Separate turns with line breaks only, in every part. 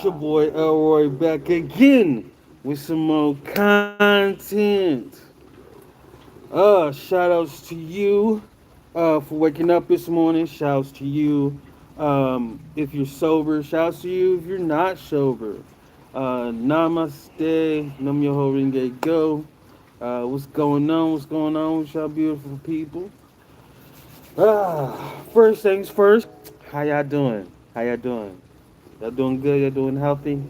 Your boy Elroy back again with some more content. Shout outs to you for waking up this morning. Shouts to you if you're sober. Shouts to you if you're not sober. Namaste. Nam Yoho Renge Go. What's going on? What's going on with y'all beautiful people? First things first. How y'all doing? How y'all doing? Y'all doing good? Y'all doing healthy?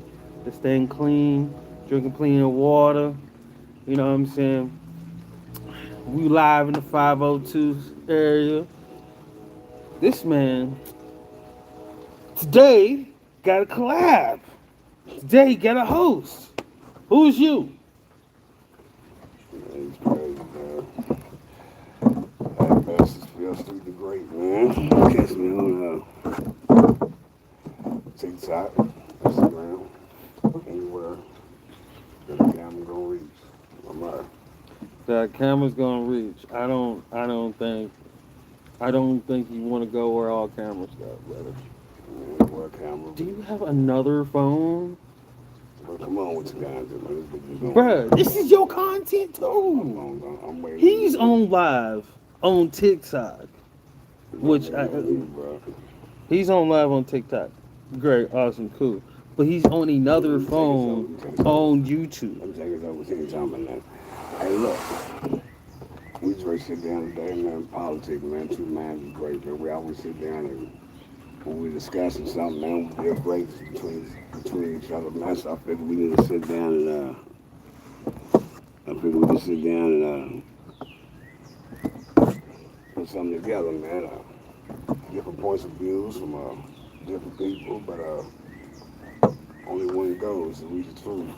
You're staying clean, drinking clean water. You know what I'm saying? We live in the 502 area. This man today got a collab. Today got a host. Who's you?
Man, it's crazy, man. That bastard fell asleep the great, man. Catch me on TikTok, Instagram, anywhere that the camera gonna reach. I'm like,
That camera's gonna reach. I don't think you want to go where all cameras go, brother.
man, where camera
Do you
reach.
have another phone?
But come on with your guys, man. This bitch is going
Bruh, this is your content
my
too.
phone's on. I'm waiting on
He's
you,
on live on TikTok,
bro. I'm
which
waiting on you, bro.
he's on live on TikTok. Great, awesome, cool. But he's on another
Let me take this over.
phone
Let me take this over.
on YouTube.
Let me take this over. See you talking about that. Hey, look. We just sit down today, man. Politics, man. Two minds is great, man. We always sit down and when we discussing something, man, we build breaks between each other, man. So I figured we need to sit down and put something together, man. Different points of views from different people, but only one goes to reach the truth.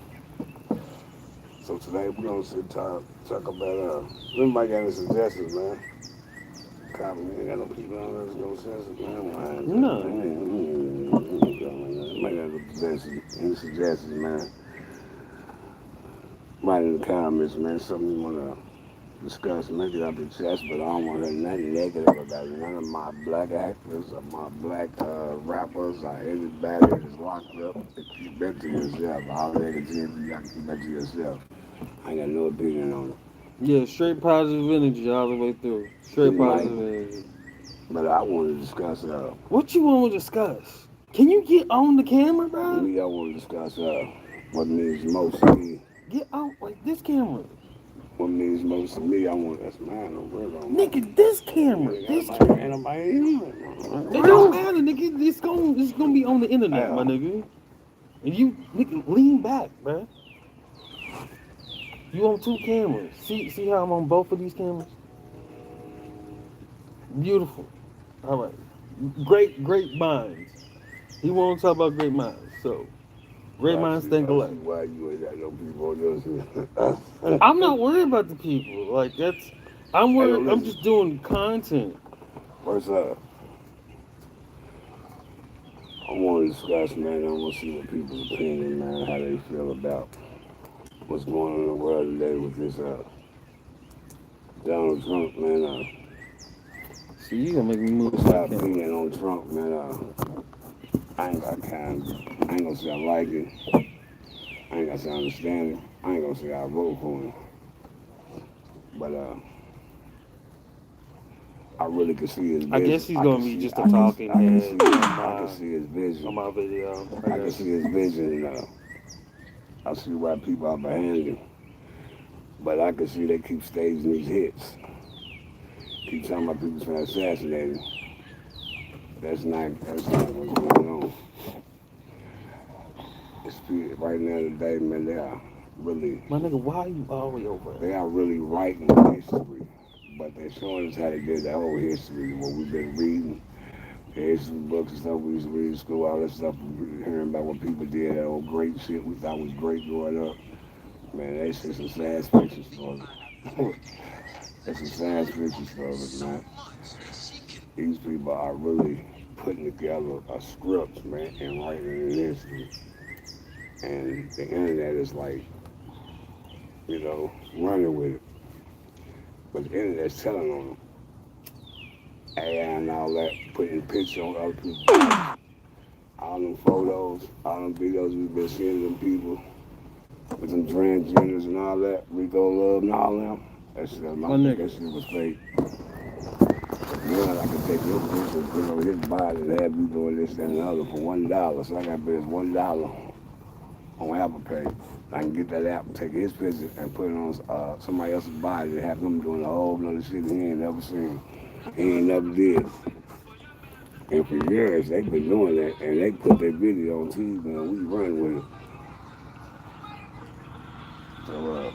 So today we're gonna talk about everybody got any suggestions, man. Copy, we ain't got no people on there that's gonna suggestions,
No.
man. Might got any suggestions, man. Write in the comments, man. Something you wanna discuss, make it out the chest, but I don't want to hear nothing negative about none of my black actors or my black rappers or anybody that is locked up. Keep that to yourself. All the negativity, you got to keep that to yourself. I ain't got no opinion on it.
Yeah, straight positive energy all the way through. Straight
Pretty much.
positive energy.
But I want to discuss,
What you want to discuss? Can you get on the camera, bro?
me, I want to discuss what means most to me.
Get out like this camera.
What means most to me, I want, that's mine, I'm real on that.
Nigga, this camera. This camera.
Ain't nobody even.
It don't matter, nigga. This gonna be on the internet, my
Hell,
nigga. And you, nigga, lean back, bro. You on two cameras. See how I'm on both of these cameras? Beautiful. All right. Great minds. He won't talk about great minds. So, great minds think
I
alike.
see why you ain't got no people on yours.
I'm not worried about the people. Like that's. I'm
Hey, yo,
worried. I'm
listen.
just doing content.
First I want to discuss, man. I want to see what people's opinion, man, how they feel about what's going on in the world today with this Donald Trump, man.
See, you gonna make me move
What's
my
our
camera.
opinion on Trump, man? I ain't gonna say I like it. I ain't gonna say I understand it. I ain't gonna say I vote for him. But I really can see his
I guess
vision.
he's gonna be just a talking head
I can see his
on
vision.
my video. I
I can
guess.
see his vision, and I see why people are behind him. But I can see they keep staging these hits. Keep talking about people trying to assassinate him. That's not what's going on. Right now today, man, really
My nigga, why are you always over
they
there?
are really writing history. But they're showing us how they did the whole history, what we've been reading, the history books and stuff we used to read in school, all that stuff, hearing about what people did, that old great shit we thought was great growing up. Man, that's just a science fiction story. That's a science fiction story, man. These people are really putting together a script, man, and writing it in history. And the internet is like, running with it. But the internet's telling on them. AI and all that, putting pictures on other people's bodies. all them photos, all them videos we've been seeing them people with them transgenders and all that, Rico Love and all them. That shit, that shit was fake. Now I can take your picture, put on his body, and have you doing this and the other for $1. So I got to pay $1 on Apple Pay. I can get that app, take his picture, and put it on somebody else's body and have them doing a whole other shit he ain't never seen. He ain't never did. And for years, they've been doing that, and they put their video on TV, and we run with it. So,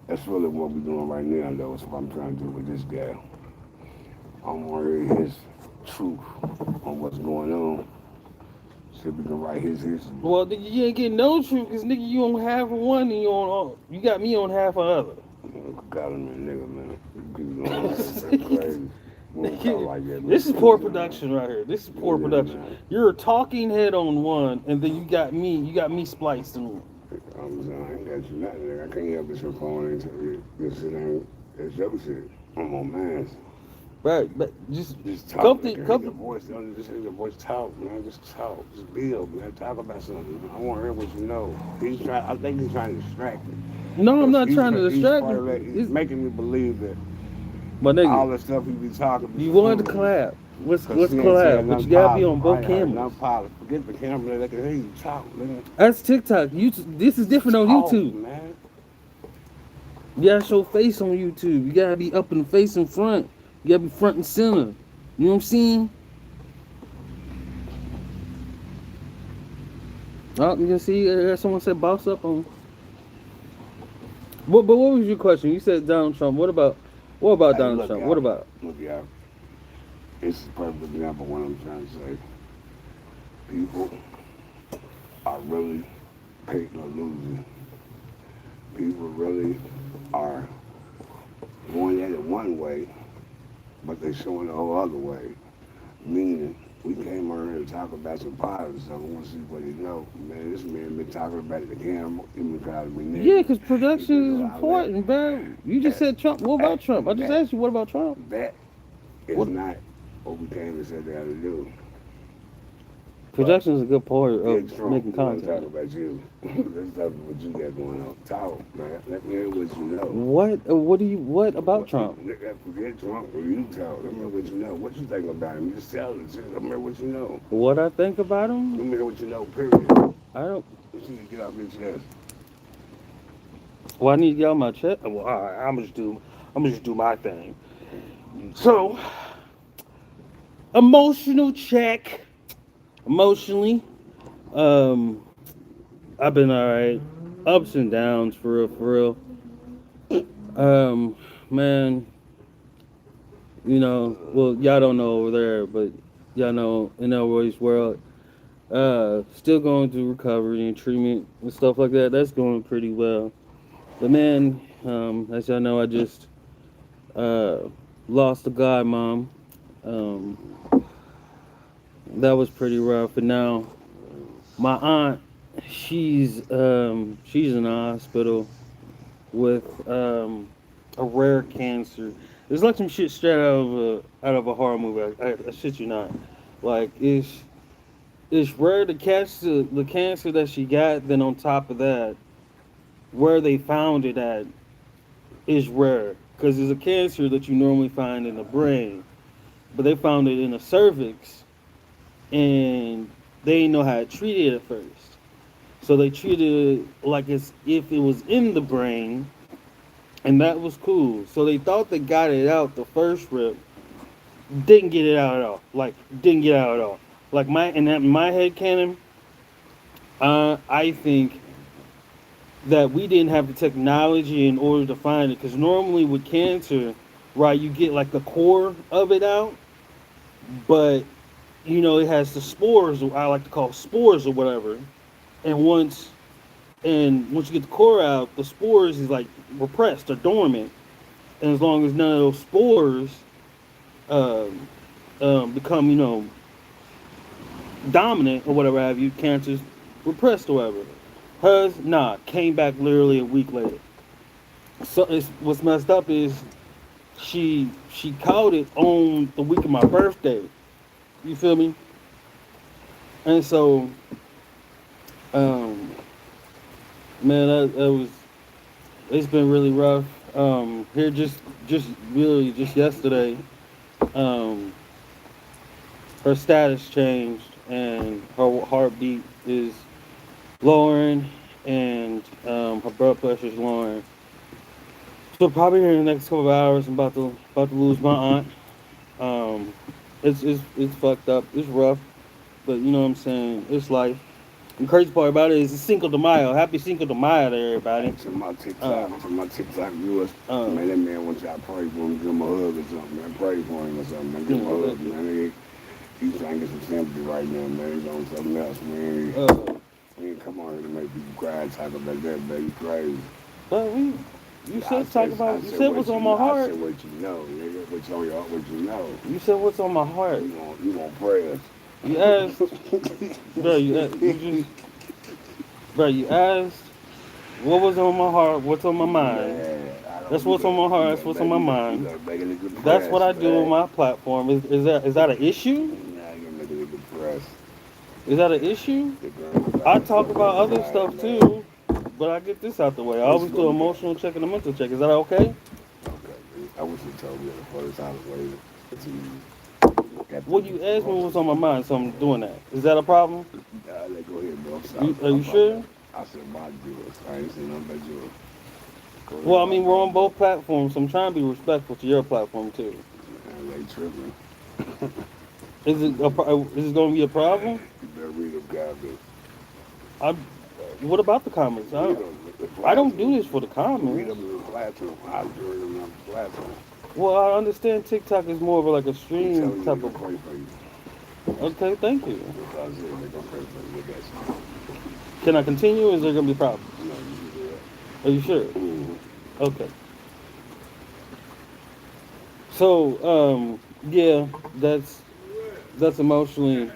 that's really what we're doing right now, though. That's what I'm trying to do with this guy. I want to hear his truth on what's going on. So we can write his history.
Well, nigga, you ain't getting no truth, because, nigga, you on half of one and you got me on half of the other.
Got him, nigga, man. People don't that's crazy. Like that,
this is poor production right here. This is poor production. Man. You're a talking head on one, and then you got me spliced in one.
I'm saying, I ain't got you nothing, nigga. I can't help it your phone ain't tell you this shit ain't, it's your shit. I'm on man's.
Right, but just
talk. Your voice, just hear your voice talk, man. Just talk. Just build, man. Talk about something. I want to hear what you know. I think he's trying to distract me.
No, I'm not trying to distract you.
He's making me believe that
nigga,
all the stuff he be talking about.
You wanted to collab. Let's collab. But you gotta be on both cameras.
Forget the camera. They can hear you talk, man.
That's TikTok. This is different on YouTube.
Man.
You gotta show face on YouTube. You gotta be up in the face in front. You gotta be front and center. You know what I'm saying? Oh, you can see someone said boss up on. But what was your question? You said Donald Trump. What about Donald Trump? What about?
Look, y'all. This is a perfect example of what I'm trying to say. People are really hating or losing. People really are going at it one way, but they're showing the whole other way. Meaning, we came over here to talk about some positive stuff. I want to see what he know. Man, this man been talking about the camera. He been calling me nigga.
Yeah, because production is important, man. You just said Trump. What about Trump? I just asked you, what about Trump?
That is not what we came and said they had to do.
Production is a good part of making content.
Talk about you. Let's talk about what you got going on. Talk, man. Let me hear what you know.
What about Trump?
Forget Trump or you talk. Let me hear what you know. What you think about him? You just tell us. Let me hear what you know.
What I think about him?
Let me hear what you know, period.
I don't.
What you need to get off your chest?
Well, I need to get off my chest. Well, all right, I'm gonna just do my thing. So, emotional check. Emotionally, I've been alright. Ups and downs, for real. Man, you know, well, y'all don't know over there, but y'all know in Elroy's world, still going through recovery and treatment and stuff like that. That's going pretty well. But man, as y'all know, I just lost a godmom. That was pretty rough. And now my aunt, she's in the hospital with a rare cancer. It's like some shit straight out of a horror movie. I shit you not. Like it's rare to catch the cancer that she got. Then on top of that, where they found it at is rare, because it's a cancer that you normally find in the brain, but they found it in the cervix. And they didn't know how to treat it at first. So they treated it like as if it was in the brain, and that was cool. So they thought they got it out the first rip, didn't get it out at all. Like my head canon, I think that we didn't have the technology in order to find it. Because normally with cancer, right, you get like the core of it out, but you know, it has the spores, I like to call spores or whatever. And once you get the core out, the spores is like repressed or dormant. And as long as none of those spores become, you know, dominant or whatever have you, cancer's repressed or whatever. Hers, came back literally a week later. So what's messed up is she caught it on the week of my birthday. You feel me? And so, um, man, that was it's been really rough. Here just really just yesterday, um, her status changed and her heartbeat is lowering and her blood pressure is lowering. So probably here in the next couple of hours, I'm about to lose my aunt. Um, it's fucked up. It's rough, but you know what I'm saying. It's life. The crazy part about it is it's Cinco de Mayo. Happy Cinco de Mayo to everybody. Um,
To my TikTok viewers, man,
um,
that man wants y'all pray for him, give him a hug or something, man. Pray for him or something, man. Give him a hug,
thank you.
man. He's trying to get some sympathy right now, man. He's on something else, man.
Uh,
He ain't come on here to make people cry and talk about that, baby. Crazy.
but you said talk
I
about. You
said
said
what
what's
you
on my
know. I
heart.
said what you know, nigga. What's on your heart, what you know.
You said what's on my heart.
You want prayers.
You asked, bro. You just, bro. You asked what was on my heart. What's on my mind.
Man, I
That's
don't,
what's on my heart. That's what's on my
you
mind.
look making it
That's what
depressed,
I do on
man.
my platform. Is that an issue?
Nah, you're making it depressed.
Is that an issue?
The girl got
I
her
talk
fucking
about other
crying,
stuff
man.
too, but I get this out the way. I
What you
always do
gonna
an
get?
emotional check and a mental check. Is that okay?
Okay, I wish you told me that the first time later. But you got
Well,
the
you asked me what's
emotions.
on my mind, so I'm doing that. Is that a problem?
Let go ahead, bro.
Are
I'm
you
about that.
sure?
I said my jewels. I ain't seen nothing but jewels. Go ahead,
Well, I
my
mean, we're on
man, bro.
both platforms, so I'm trying to be respectful to your platform too.
Man, they tripping.
Is it going to be a problem?
You better read them comments.
I. What about the comments?
Read them.
I
Reply to
don't do
them.
this for the
Read
comments.
them and reply to them. I'll read them and reply to them.
Well, I understand TikTok is more of like a
They
stream
telling you they're
type
gonna
of.
pray for you.
Okay, thank you.
Because they're gonna pray for you. That's
Can I continue? Or is there going to be problems?
no, you can do
Are you sure?
that. Mm-hmm.
Okay. So, yeah, that's that's emotionally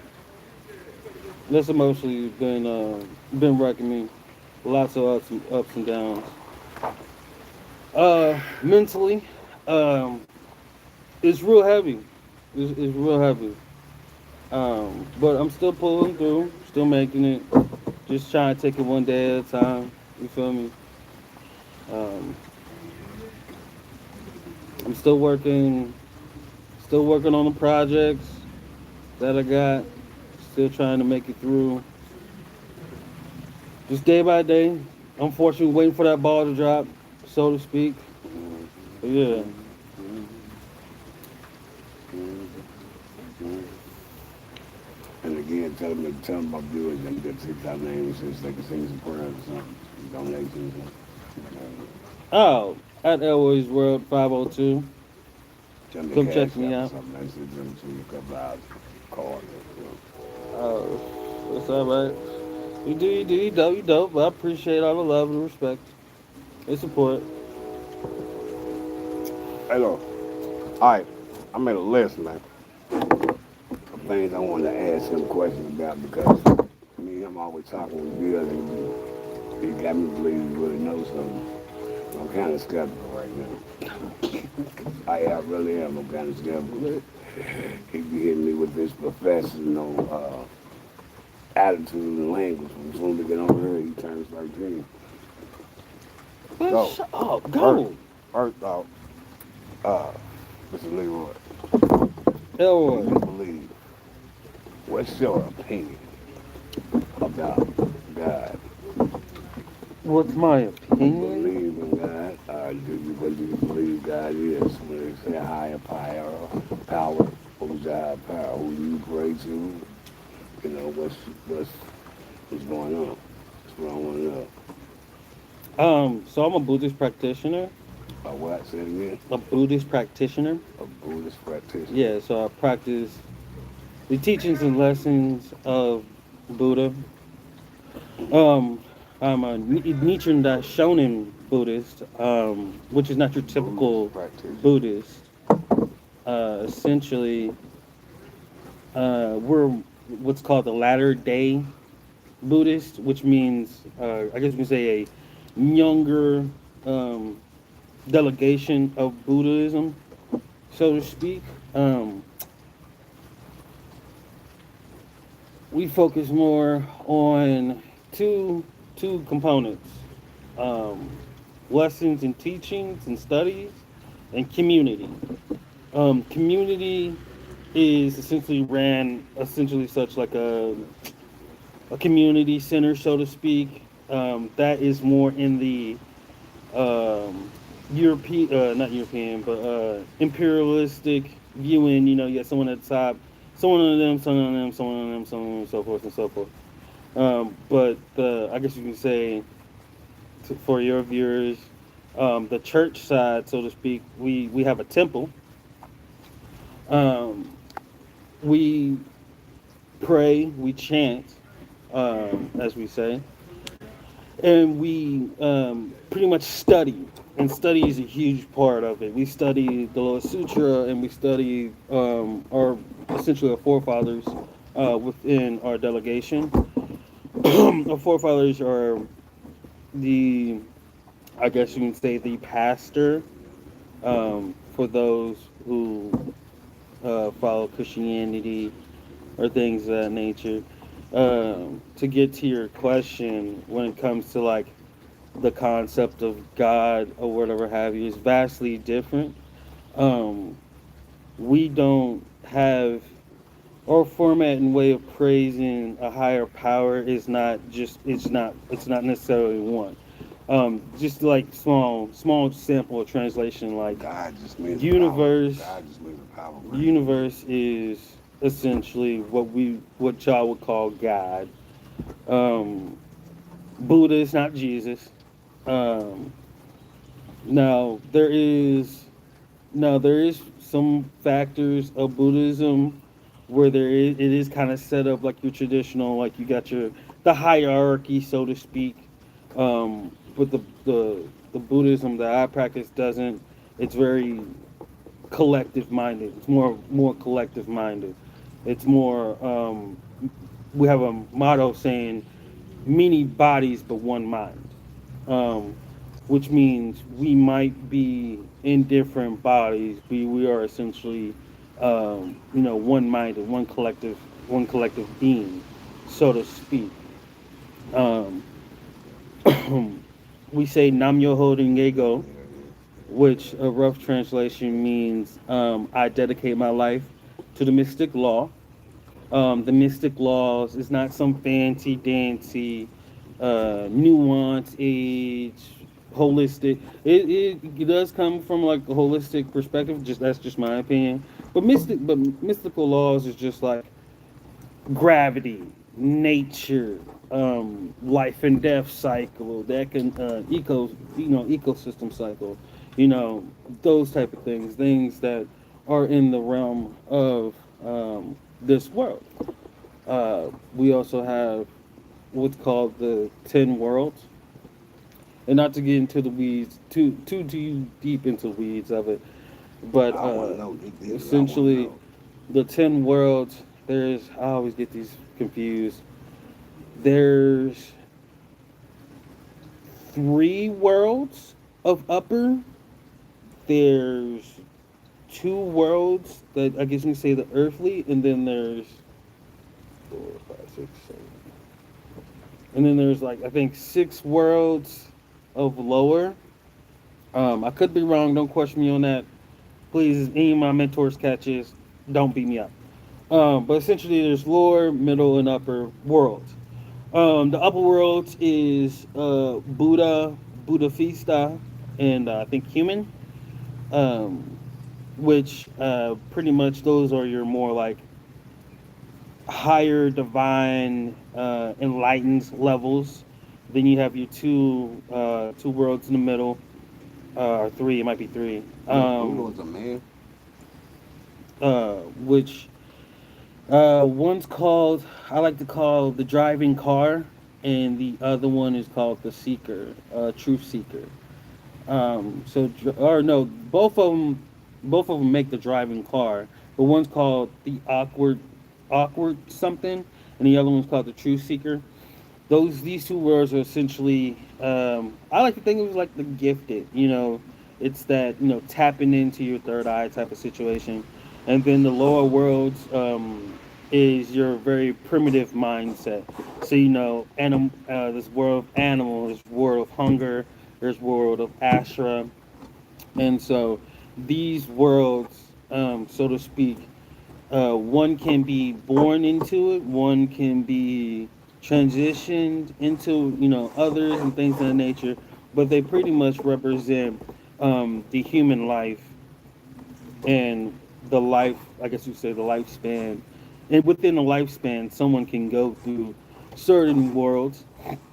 been wrecking me. Lots of ups and downs. Mentally, um, it's real heavy. It's real heavy. But I'm still pulling through, still making it. Just trying to take it one day at a time. You feel me? Um, I'm still working on the projects that I got. Still trying to make it through. Just day by day. Unfortunately, waiting for that ball to drop, so to speak. But yeah.
And again, tell them my viewers them that TikTok names since they can sing some prayers or something. Donations.
Oh, at Elway's World 502.
Tell them the
Come check
cash
me
app or
out.
something. I said them to a couple hours. Card.
Oh, it's all right. You dope. But I appreciate all the love and respect and support.
Hello. All right. I made a list, man, of things I wanted to ask him questions about because me and him always talking with good and he got me believing he really knows something. I'm kind of skeptical right now. I really am. I'm kind of skeptical. He be hitting me with this professional attitude and language. As soon as we get over here, he turns 13.
Man,
So,
shut up.
first,
Go.
first off, uh, Mr. Leroy, do
Elroy.
you believe, what's your opinion about God?
What's my
Do you
opinion?
believe in God? What do you believe God is? When they say higher power, who's the higher power? Who do you pray to? You know, what's going on? That's what I want to know.
So I'm a Buddhist practitioner.
What? Say it again?
A Buddhist practitioner.
A Buddhist practitioner.
Yeah, so I practice the teachings and lessons of Buddha. Um, I'm a Nichiren Daishonin Buddhist, which is not your
Buddhist
typical
practitioner.
Buddhist. Essentially, we're what's called the Latter Day Buddhist, which means, I guess we can say a younger um, delegation of Buddhism, so to speak. Um, we focus more on two two components: um, lessons and teachings and studies, and community. Community is essentially ran essentially such like a community center, so to speak. That is more in the European, not European, but imperialistic viewing. You know, you got someone at the top, someone on them, someone on them, someone on them, someone on them, so forth and so forth. But I guess you can say for your viewers, the church side, so to speak, we have a temple. Um, we pray, we chant, as we say, and we pretty much study. And study is a huge part of it. We study the Lotus Sutra, and we study our essentially our forefathers within our delegation. Our forefathers are the, I guess you can say, the pastor for those who follow Christianity or things of that nature. To get to your question, when it comes to like the concept of God or whatever have you, is vastly different. Um, we don't have our format and way of praising a higher power is not just it's not necessarily one. Just like small sample of translation, like
God just means power.
universe.
God just means power, right?
Universe is essentially what y'all would call God. Um, Buddha is not Jesus. Um, now there is some factors of Buddhism where it is kind of set up like your traditional, like you got your the hierarchy, so to speak. But the Buddhism that I practice doesn't. It's very collective minded. It's more collective minded. It's more. We have a motto saying many bodies but one mind, um, which means we might be in different bodies, but we are essentially, one minded, one collective being, so to speak. Um, we say Nam Yoho Renge, which a rough translation means I dedicate my life to the mystic law. The mystic laws is not some fancy dancy, nuance, age, holistic. It does come from like a holistic perspective. Just that's just my opinion. But mystical laws is just like gravity, nature, life and death cycle, that can ecosystem cycle, you know, those type of things that are in the realm of this world. We also have what's called the 10 worlds, and not to get into the weeds too deep into the weeds of it, but
I want to know. Dig deep. I want to
essentially
know.
the 10 worlds. I always get these confused. There's 3 worlds of upper. There's 2 worlds that I guess you can say the earthly, and then there's 4, 5, 6, 7, and then there's like I think 6 worlds of lower. I could be wrong. Don't question me on that. Please, any of my mentors catches, don't beat me up. But essentially, there's lower, middle, and upper worlds. The upper worlds is Buddha Fista, and I think human, um, which pretty much those are your more like higher divine enlightened levels. Then you have your two worlds in the middle, or three. It might be three.
Buddha was a man.
Which one's called, I like to call the driving car, and the other one is called the seeker, truth seeker. Or no, both of them make the driving car, but one's called the awkward something, and the other one's called the truth seeker. These two words are essentially, I like to think of it like the gifted. You know, it's that tapping into your third eye type of situation, and then the lower worlds. is your very primitive mindset. So this world of animal, this world of hunger, there's world of Ashra, and so these worlds, so to speak, one can be born into it, one can be transitioned into others and things of that nature, but they pretty much represent the human life and the life, I guess you say the lifespan. And within the lifespan, someone can go through certain worlds,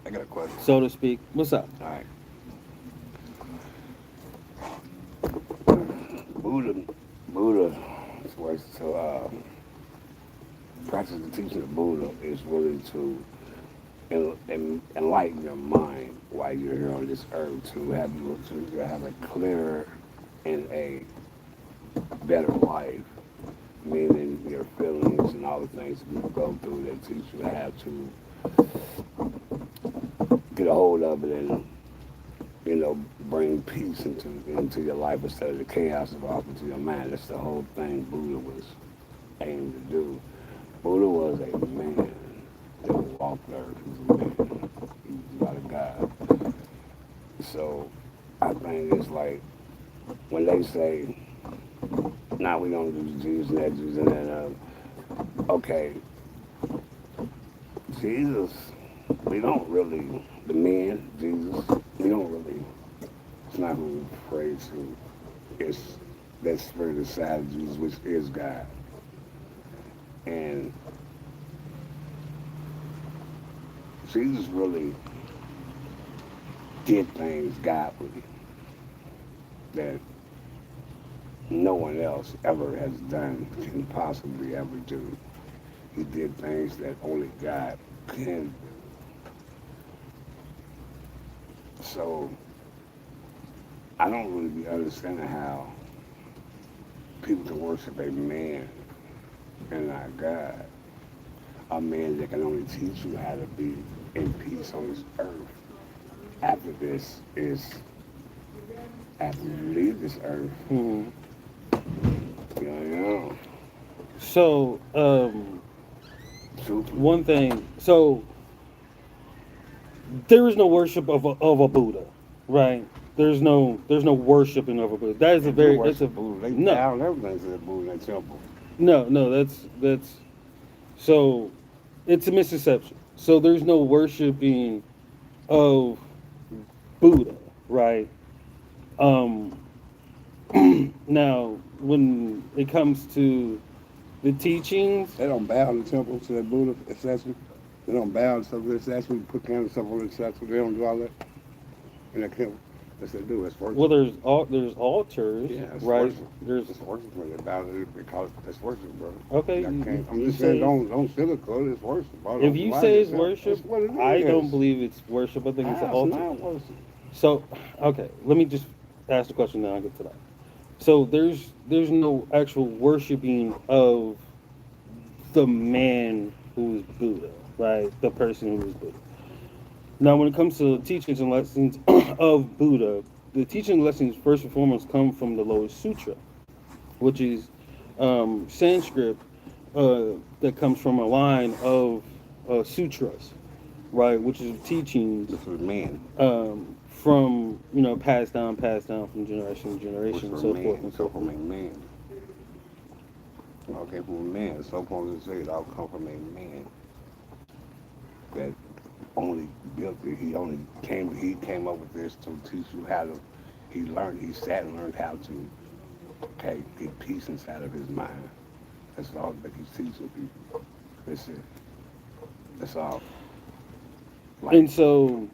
I got a question.
so to speak. What's up?
All right. Buddha, Buddha, practice the teaching of Buddha is really to enlighten your mind while you're here on this earth, to have a clearer and a better life, meaning your feelings and all the things that you go through that teach you how to get a hold of it and bring peace into your life instead of the chaos of off into your mind. That's the whole thing Buddha was aimed to do. Buddha was a man that walked the earth. He was a man. He was not a god. So I think it's like when they say, "Now we don't do Jews and that Jews and that," okay, Jesus, we don't really, the man, Jesus, we don't really, it's not who we pray to. It's that spirit inside of Jesus, which is God. And Jesus really did things godly that no one else ever has done, can possibly ever do. He did things that only God can. So I don't really be understanding how people can worship a man and not God. A man that can only teach you how to be in peace on this earth. After this is, after you leave this earth,
Mhm.
you know,
So,
truthfully,
one thing. So, there is no worship of a Buddha, right? There's no worshiping of a Buddha. That is
they
a
do
very it's a
worship Buddha. They
no
bow and everything to the Buddha in that temple.
no that's so it's a misconception. So there's no worshiping of Buddha, right? Um, now when it comes to the teachings,
They don't bow in the temple to the Buddha statue. They don't bow to the statue, put candles stuff on the statue. They don't do all that in the temple. Yes, they do. It's worship.
well, there's altars,
Yeah, it's
right?
worship.
There's
It's worship when they bow to it because it's worship, brother.
okay.
I can't. I'm
You
just
say
saying, don't sugarcoat it. It's worship, bro.
if
Don't
you
lie to
say it's
yourself.
worship,
That's what it
I don't
is.
believe it's worship. I think it's an
It's
altar.
not worship.
So, okay, let me just ask the question, then I'll get to that. So there's no actual worshiping of the man who is Buddha, right? The person who is Buddha. Now, when it comes to the teachings and lessons of Buddha, the teaching and lessons first and foremost come from the Lotus Sutra, which is Sanskrit that comes from a line of sutras, right? Which is teachings
This was men.
from passed down from generation to
Which
generation, and
were
so forth
men.
and
So
so
from
forth.
a man. Okay, from a man. So from to say it all come from a man that only built it. He came up with this to teach you how to. He sat and learned how to, okay, get peace inside of his mind. That's all that he's teaching people. That's it. That's all. Like
And so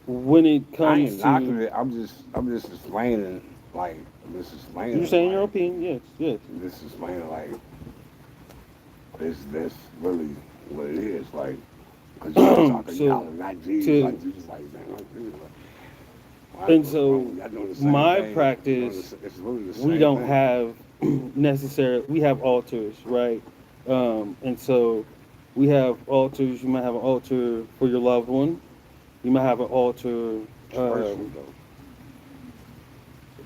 when it
I
comes
ain't knocking
to
it. I'm just explaining. Like this
you're
explaining
saying your
like
opinion, yes, yes.
this explaining like that's really what it is. Like because y'all talking y'all
So
are not Jesus.
to
Like Jesus. Like man, like Jesus. Like,
and
what's wrong?
so
Y'all doing the same
my
thing.
practice,
It's really the
we
same
don't
thing.
have necessarily we have altars, right? And so we have altars. You might have an altar for your loved one. You might have an altar.
It's worship
Um,
though.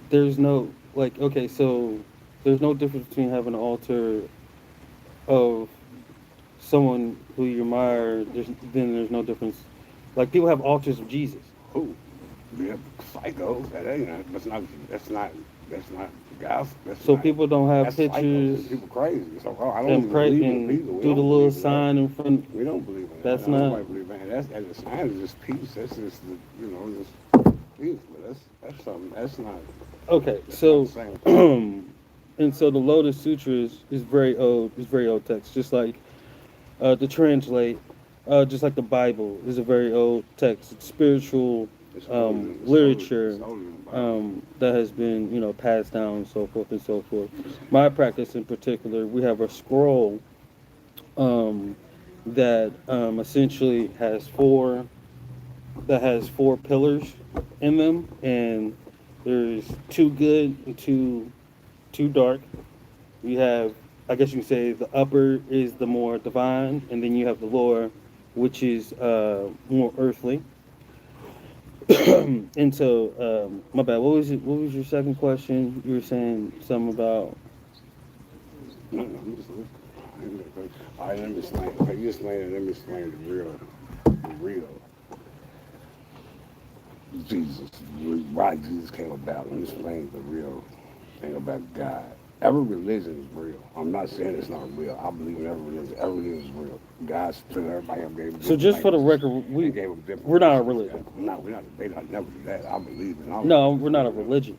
there's no like okay, so there's no difference between having an altar of someone who you admire, then there's no difference. Like people have altars of Jesus.
Who? Yeah, psychos. That ain't. That's not. That's not. That's not gospel. That's
So
not.
people don't have
That's psychos.
pictures
People crazy. So I don't
and
even
pray
believe in
and
people. We
do the
don't
little
believe in that.
sign in front.
We don't believe in that.
That's
No,
not
nobody believe in that. That's the sign is just peace. That's just just peace. But that's something. That's not.
okay.
That's not the
So,
same thing.
and so the Lotus Sutra is very old. Is very old text. Just like to translate, just like the Bible is a very old text. It's spiritual
It's older than
literature
it's older than the Bible.
that has been passed down and so forth and so forth. My practice in particular, we have a scroll um, that essentially has four pillars in them, and there's two good and two dark. You have, I guess you can say, the upper is the more divine, and then you have the lower, which is more earthly. And so, my bad. What was it? What was your second question? You were saying something about.
No, I'm just listening. All right, let me explain. Okay, you explain it. Let me explain the real Jesus. Why Jesus came about. Let me explain the real thing about God. Every religion is real. I'm not saying it's not real. I believe in every religion. Every religion is real. God split everybody up, gave them
So
different
just for the
languages.
record,
And gave them different
we're not a
nations.
religion.
No, we're not. They don't never do that. I believe in all
No,
religions.
we're not a religion.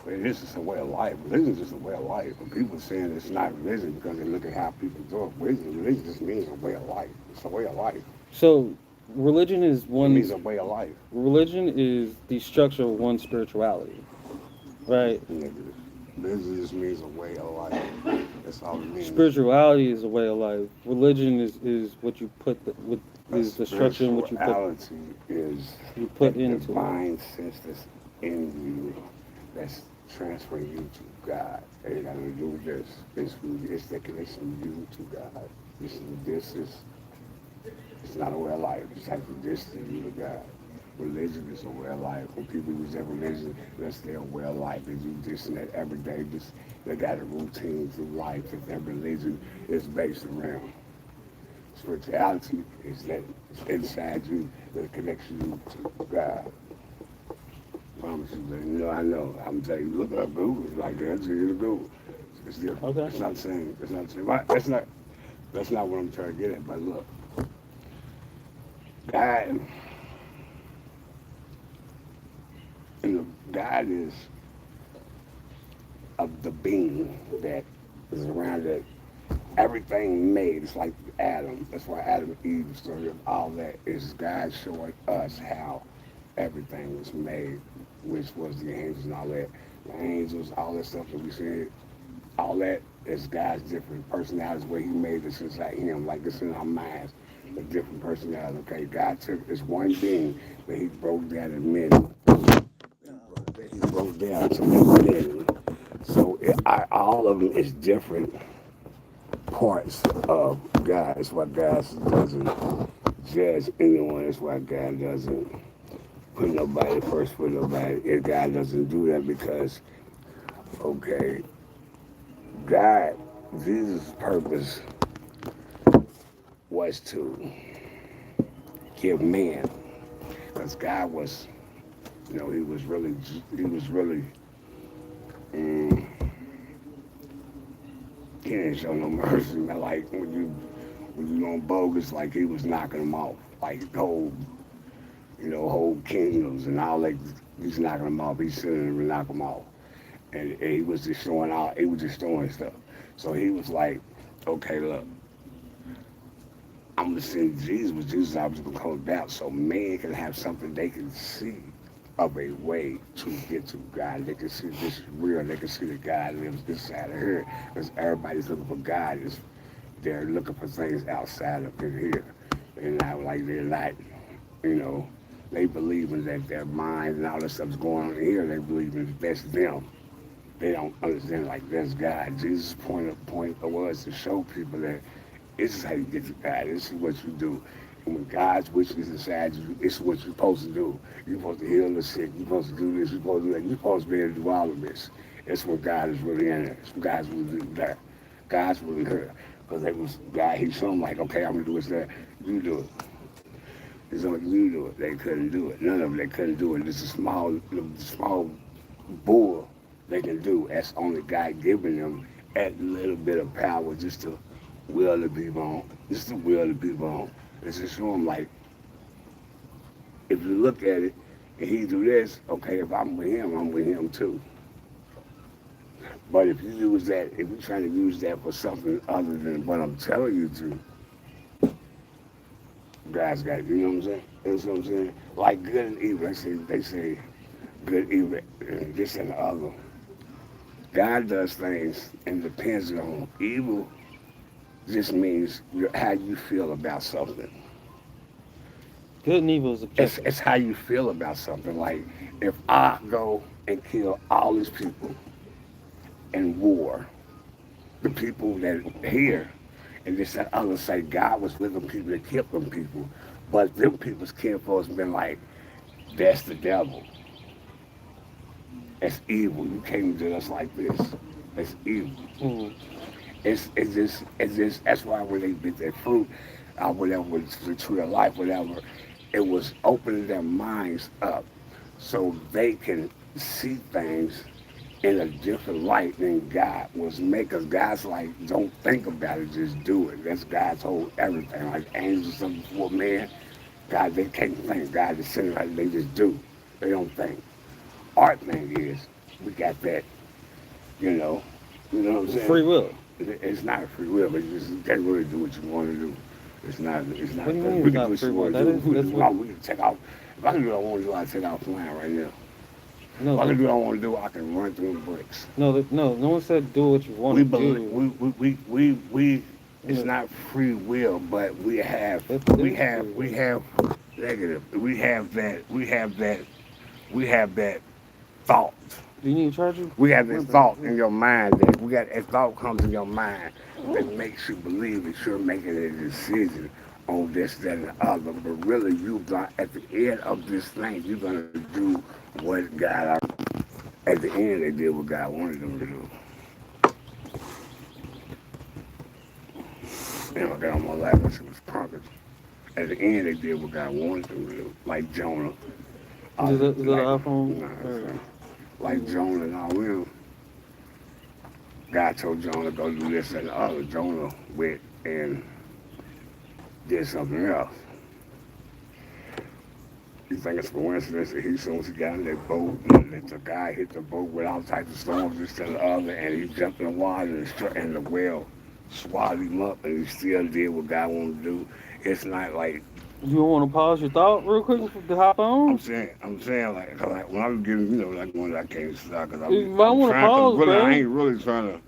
It's just a way of life. Religion is just a way of life. When people saying it's not religion because they look at how people do it, religion just means a way of life. It's a way of life.
So religion is
It
one.
means a way of life.
Religion is the structure of one spirituality, right?
Nigga. Religion just means a way of life. That's all it means.
Spirituality is a way of life. Religion is what you put
A
is the structure in which
spirituality is
you put
that
into it.
divine sense that's in you that's transferring you to God. It ain't got to do with this. It's the connection of you to God. This is it's not a way of life. It's like this to you to God. Religion is a way of life. When people use that religion, that's their way of life. They do this and that every day. They got a routine through life that their religion is based around. Spirituality is that it's inside you that connects you to God. I promise you, man. I know. I'm telling you, look up Google. It's like that. You to Google. It's different.
Okay.
It's not the same. It's not the same. That's not what I'm trying to get at. But look, God, God is of the being that is around it. Everything made. It's like Adam. That's why Adam and Eve, the story of all that is God showing us how everything was made, which was the angels and all that. The angels, all that stuff that we said, all that is God's different personalities, where He made us inside Him, like it's in our minds, a different personality. Okay, God took this one being that He broke down in many. He broke down to many. So all of them is different parts of God. It's why God doesn't judge anyone. It's why God doesn't put nobody first for nobody. If God doesn't do that because, okay, God, Jesus' purpose was to give man, because God was, he was really, mm, he didn't show no mercy. Man. Like when you on bogus, like he was knocking them off, like whole kingdoms and all that. He's knocking them off. He's sending them to knock them off. And he was just showing out. He was just showing stuff. So he was like, okay, look, I'm gonna send Jesus, but Jesus obviously gonna come down so man can have something they can see of a way to get to God. They can see this is real. They can see that God lives this side of here. Because everybody's looking for God. They're looking for things outside of here. And they're not, you know, they believe in that their mind and all this stuff's going on here. They believe in that's them. They don't understand like that's God. Jesus' point was to show people that this is how you get to God. This is what you do. And when God's wishes is inside you, it's what you're supposed to do. You're supposed to heal the sick. You're supposed to do this. You're supposed to do that. You're supposed to be able to do all of this. That's when God is really in there. That's when God's really there. God's really here. Because they was God. He showed them like, okay, I'm gonna do this. That you do it. It's on you do it. They couldn't do it. None of them. They couldn't do it. It's a small bull they can do. That's only God giving them that little bit of power just to will the people on. Just to will the people on. It's just show them like, if you look at it and he do this, okay, if I'm with him too. But if you use that, if you're trying to use that for something other than what I'm telling you to, God's got it. You know what I'm saying? That's what I'm saying. Like good and evil. They say good, evil, and this and the other. God does things and depends on evil. Just means how you feel about something.
Good and evil is objective.
It's how you feel about something. Like if I go and kill all these people in war, the people that here, and this and others say God was with them people that killed them people, but them people's kinfolks been like, that's the devil. That's evil. You can't do us like this. That's evil.
Mm.
It's just that's why when they bit that fruit, whatever was the tree of life, whatever, it was opening their minds up so they can see things in a different light than God was making. Because God's like, don't think about it, just do it. That's God's whole everything. Like angels something before man, God, they can't think. God is sitting like they just do. They don't think. Our thing is, we got that, you know. You know what I'm saying?
Free will.
It's not a free will, but you can't really do what you want to do. It's not.
What do you mean it's not free will? That's what.
We can take off. If I can do what I want to do, I can take off flying right now.
No,
If I can do what I want to do, I can run through the bricks.
no one said do what you want
We
to
believe. We. It's
Yeah.
not free will, but we have negative. We have that thought.
Do you need a charger?
We have this thought in your mind that a thought comes in your mind that makes you believe that you're making a decision on this, that, and the other. But really, at the end of this thing, you're gonna do what God. At the end, they did what God wanted them to do. And I got on my lap when she was conquered. At the end, they did what God wanted them to do, like Jonah.
Is that an iPhone?
Nah, like Jonah and all them. God told Jonah to go do this and the other. Jonah went and did something else. You think it's coincidence that as soon as he got in that boat, and the guy hit the boat with all types of storms, this and the other, and he jumped in the water and the whale swallowed him up, and he still did what God wanted to do. It's not like
You don't want to pause your thought real quick to hop on?
I'm saying like, 'cause like when I'm getting, like when I can't stop, because
You might
I'm
wanna
trying
pause,
to really,
bro.
I ain't really trying to,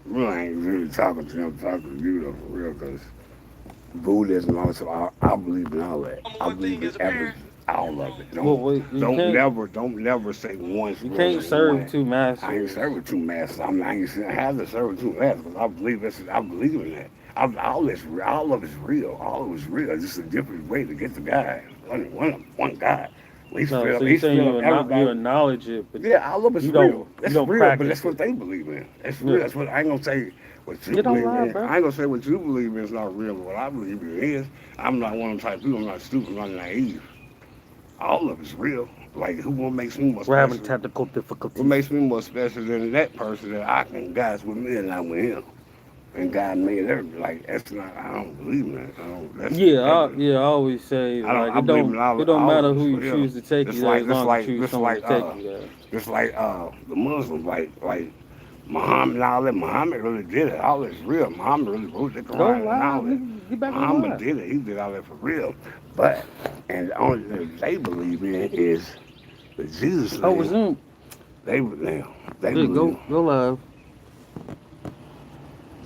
really ain't really talking to them, talking to you though, for real, because Buddhism, also, I believe in all that. I believe in all of it.
Well, wait,
Don't never say one's
you
real
can't
and
serve
one.
two
I ain't
masters.
serving two masters. I ain't have to serve two masters because I believe in that. All of it's real. All of it's real. It's just a different way to get to God. One God. He's
No,
still,
so you're
he's
saying
still everybody.
you acknowledge it, but
Yeah, all of it's
you don't-
real.
you
That's
don't
real, but
practice
that's what
it.
they believe in. That's
Yeah.
real. That's what I ain't gonna say. What you
Get on
believe
live,
in.
bro.
I ain't gonna say what you believe in is not real. But what I believe in is. I'm not one of them type of people. I'm not stupid. I'm not naive. All of it's real. Like what makes me more
we're having
special?
technical
What
difficulties.
makes me more special than that person that I can God's with me and I'm with him. And God made everything. Like that's not. I don't believe in that. I don't. That's
I always say
I don't.
like
I believe in
it don't
all
matter
of
who
it
you
for real.
choose to take
Just
you there
like,
as
just
long as you choose
just
someone
like,
to take you there.
just like the Muslims, like Muhammad and all that. Muhammad really did it. All that's real. Muhammad really wrote the
Go
Quran and all
live,
that.
nigga. Get back on
Muhammad
live.
did it. He did all that for real. But and the only thing they believe in is the Jesus
Oh,
name.
resume.
They
Yeah,
believe.
go live.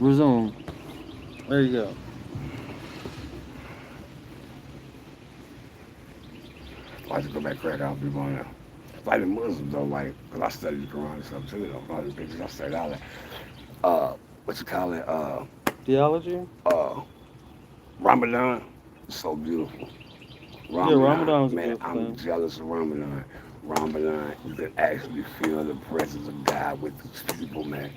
Resume. There you go.
I have to go back crack out people on there. Like the Muslims though, like, cause I studied the Quran and stuff too, though. All the pictures, I studied all that. What you call it?
Theology?
Uh, Ramadan, so beautiful.
Yeah, Ramadan's
Man,
beautiful,
I'm
man.
jealous of Ramadan. Ramadan, you can actually feel the presence of God with these people, man.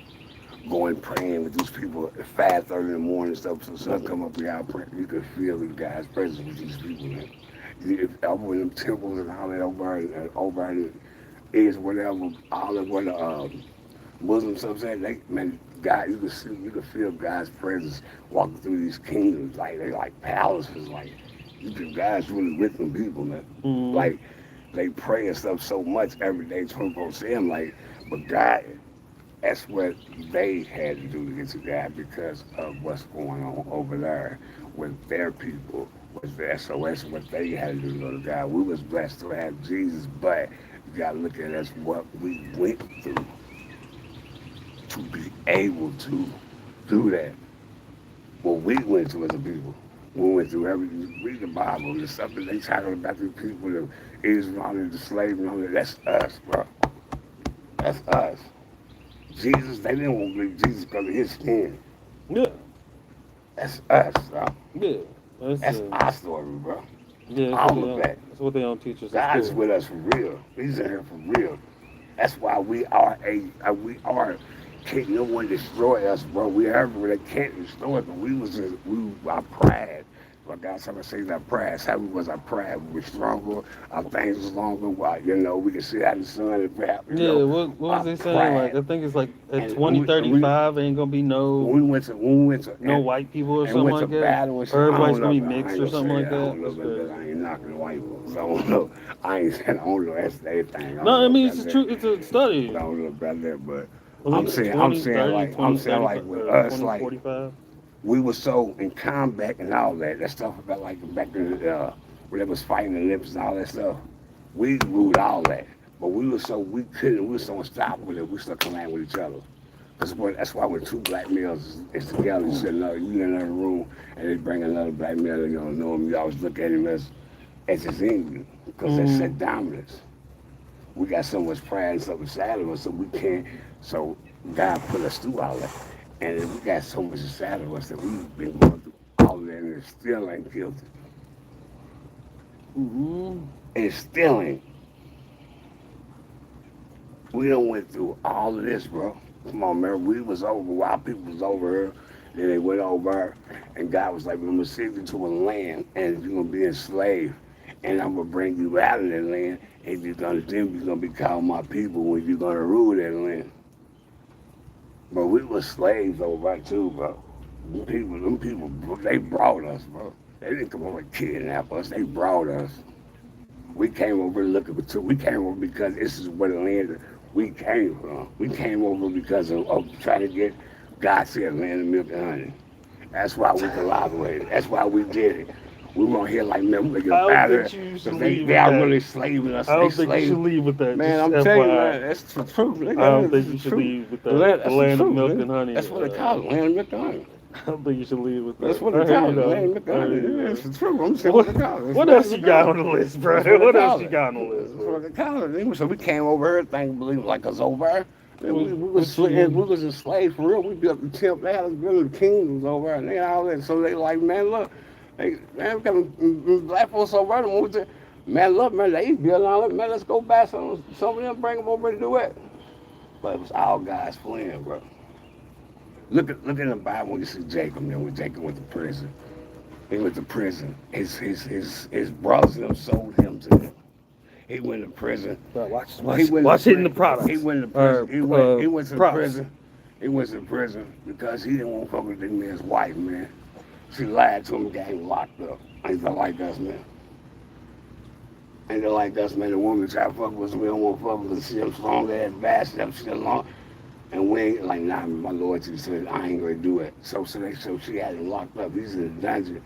going praying with these people at 5:30 in the morning and stuff. So the sun come up, we out praying. You could feel the God's presence with these people, man. Over in them temples and all that over in is whatever, all of what Muslims stuff saying, man, God, you could feel God's presence walking through these kingdoms, like they like palaces, like God's really with them people, man.
Mm-hmm.
Like they pray and stuff so much every day, 24/7, like, but God, that's what they had to do to get to God because of what's going on over there with their people was there. So that's what they had to do to go to God. We was blessed to have Jesus, but you gotta look at us what we went through to be able to do that. What we went through as a people. We went through everything. Read the Bible, the stuff that they talking about the people, the Israel, the slaves, and all that. That's us, bro. That's us. Jesus, they didn't want to believe Jesus because of his skin.
Yeah.
That's us, bro.
Yeah.
That's our story, bro.
Yeah,
All of that.
That's what they don't teach us.
God's with us for real. He's in here for real. That's why we are can't no one destroy us, bro. We are they can't destroy us, but our pride. Like God said, say our pride. That's how we was our pride. We were stronger, our things was longer. We could see out the sun and rap.
What was they saying? Like I think it's like at 2035 ain't gonna be no
when we went to
no white people or something like that. Everybody's gonna be mixed or something like that.
I ain't knocking the white folks. I don't know. I ain't saying I don't know. That's the thing.
No, I mean it's true. It's a study.
I don't know about that, but
I'm saying
like with us, like
45.
We were so in combat and all that. That stuff about like back in when they was fighting the Olympics and all that stuff. We ruled all that, but we were so unstoppable that we still come out with each other. That's why when two black males is together, you in another room and they bring another black male and you don't know him. You always look at him as his enemy because they said dominance. We got so much pride and stuff inside of us, so we can't. So God put us through all that. And we got so much inside of us that we've been going through all that and it still ain't guilty.
Mm-hmm.
It still ain't. We done went through all of this, bro. Come on, man. We was over while people was over here. Then they went over and God was like, I'm going to send you to a land and you're going to be enslaved. And I'm going to bring you out of that land and you're going to be called my people when you're going to rule that land. But we were slaves over there too, bro. Them people, they brought us, bro. They didn't come over and kidnap us. They brought us. We came over looking for two. We came over because this is where the land we came from. We came over because of trying to get God said land of milk and honey. That's why we collaborated. That's why we did it. We weren't here like milk and honey. They are really slaving us.
I don't think you should leave with that.
Man, I'm telling you, man, that's the truth.
I don't think you should leave with that. The land of milk and honey.
That's what they call it, land of milk and honey.
I don't think you should leave with that.
That's what they call it, land of milk and honey. That's the truth. I'm saying what they call it.
What else you got on the list, bro? What else you got on the list?
That's what they call it. So we came over here, thinking, believe like us over here. We was enslaved for real. We built the temple, they had built the kingdoms over there, and they all that. So they like, man, look. Hey, man, we got black folks over there. Man, look, man, they build all that. Man, let's go buy some of them, bring them over to do it. But it was all God's plan, bro. Look in the Bible when you see Jacob, man, when Jacob went to prison. He went to prison. His brothers and them sold him to them. He went to prison.
Bro, watch hitting the product.
He went to prison. He went to prison. He went to prison because he didn't want to fuck with that man's wife, man. She lied to him, got him locked up. Ain't that like us, man? Ain't that like us, man? The woman try to fuck with us, we don't want to fuck with us. She strong ass bastard, she long. And we ain't like, nah, my Lord Jesus said, I ain't gonna do it. So she had him locked up. He's in the dungeon.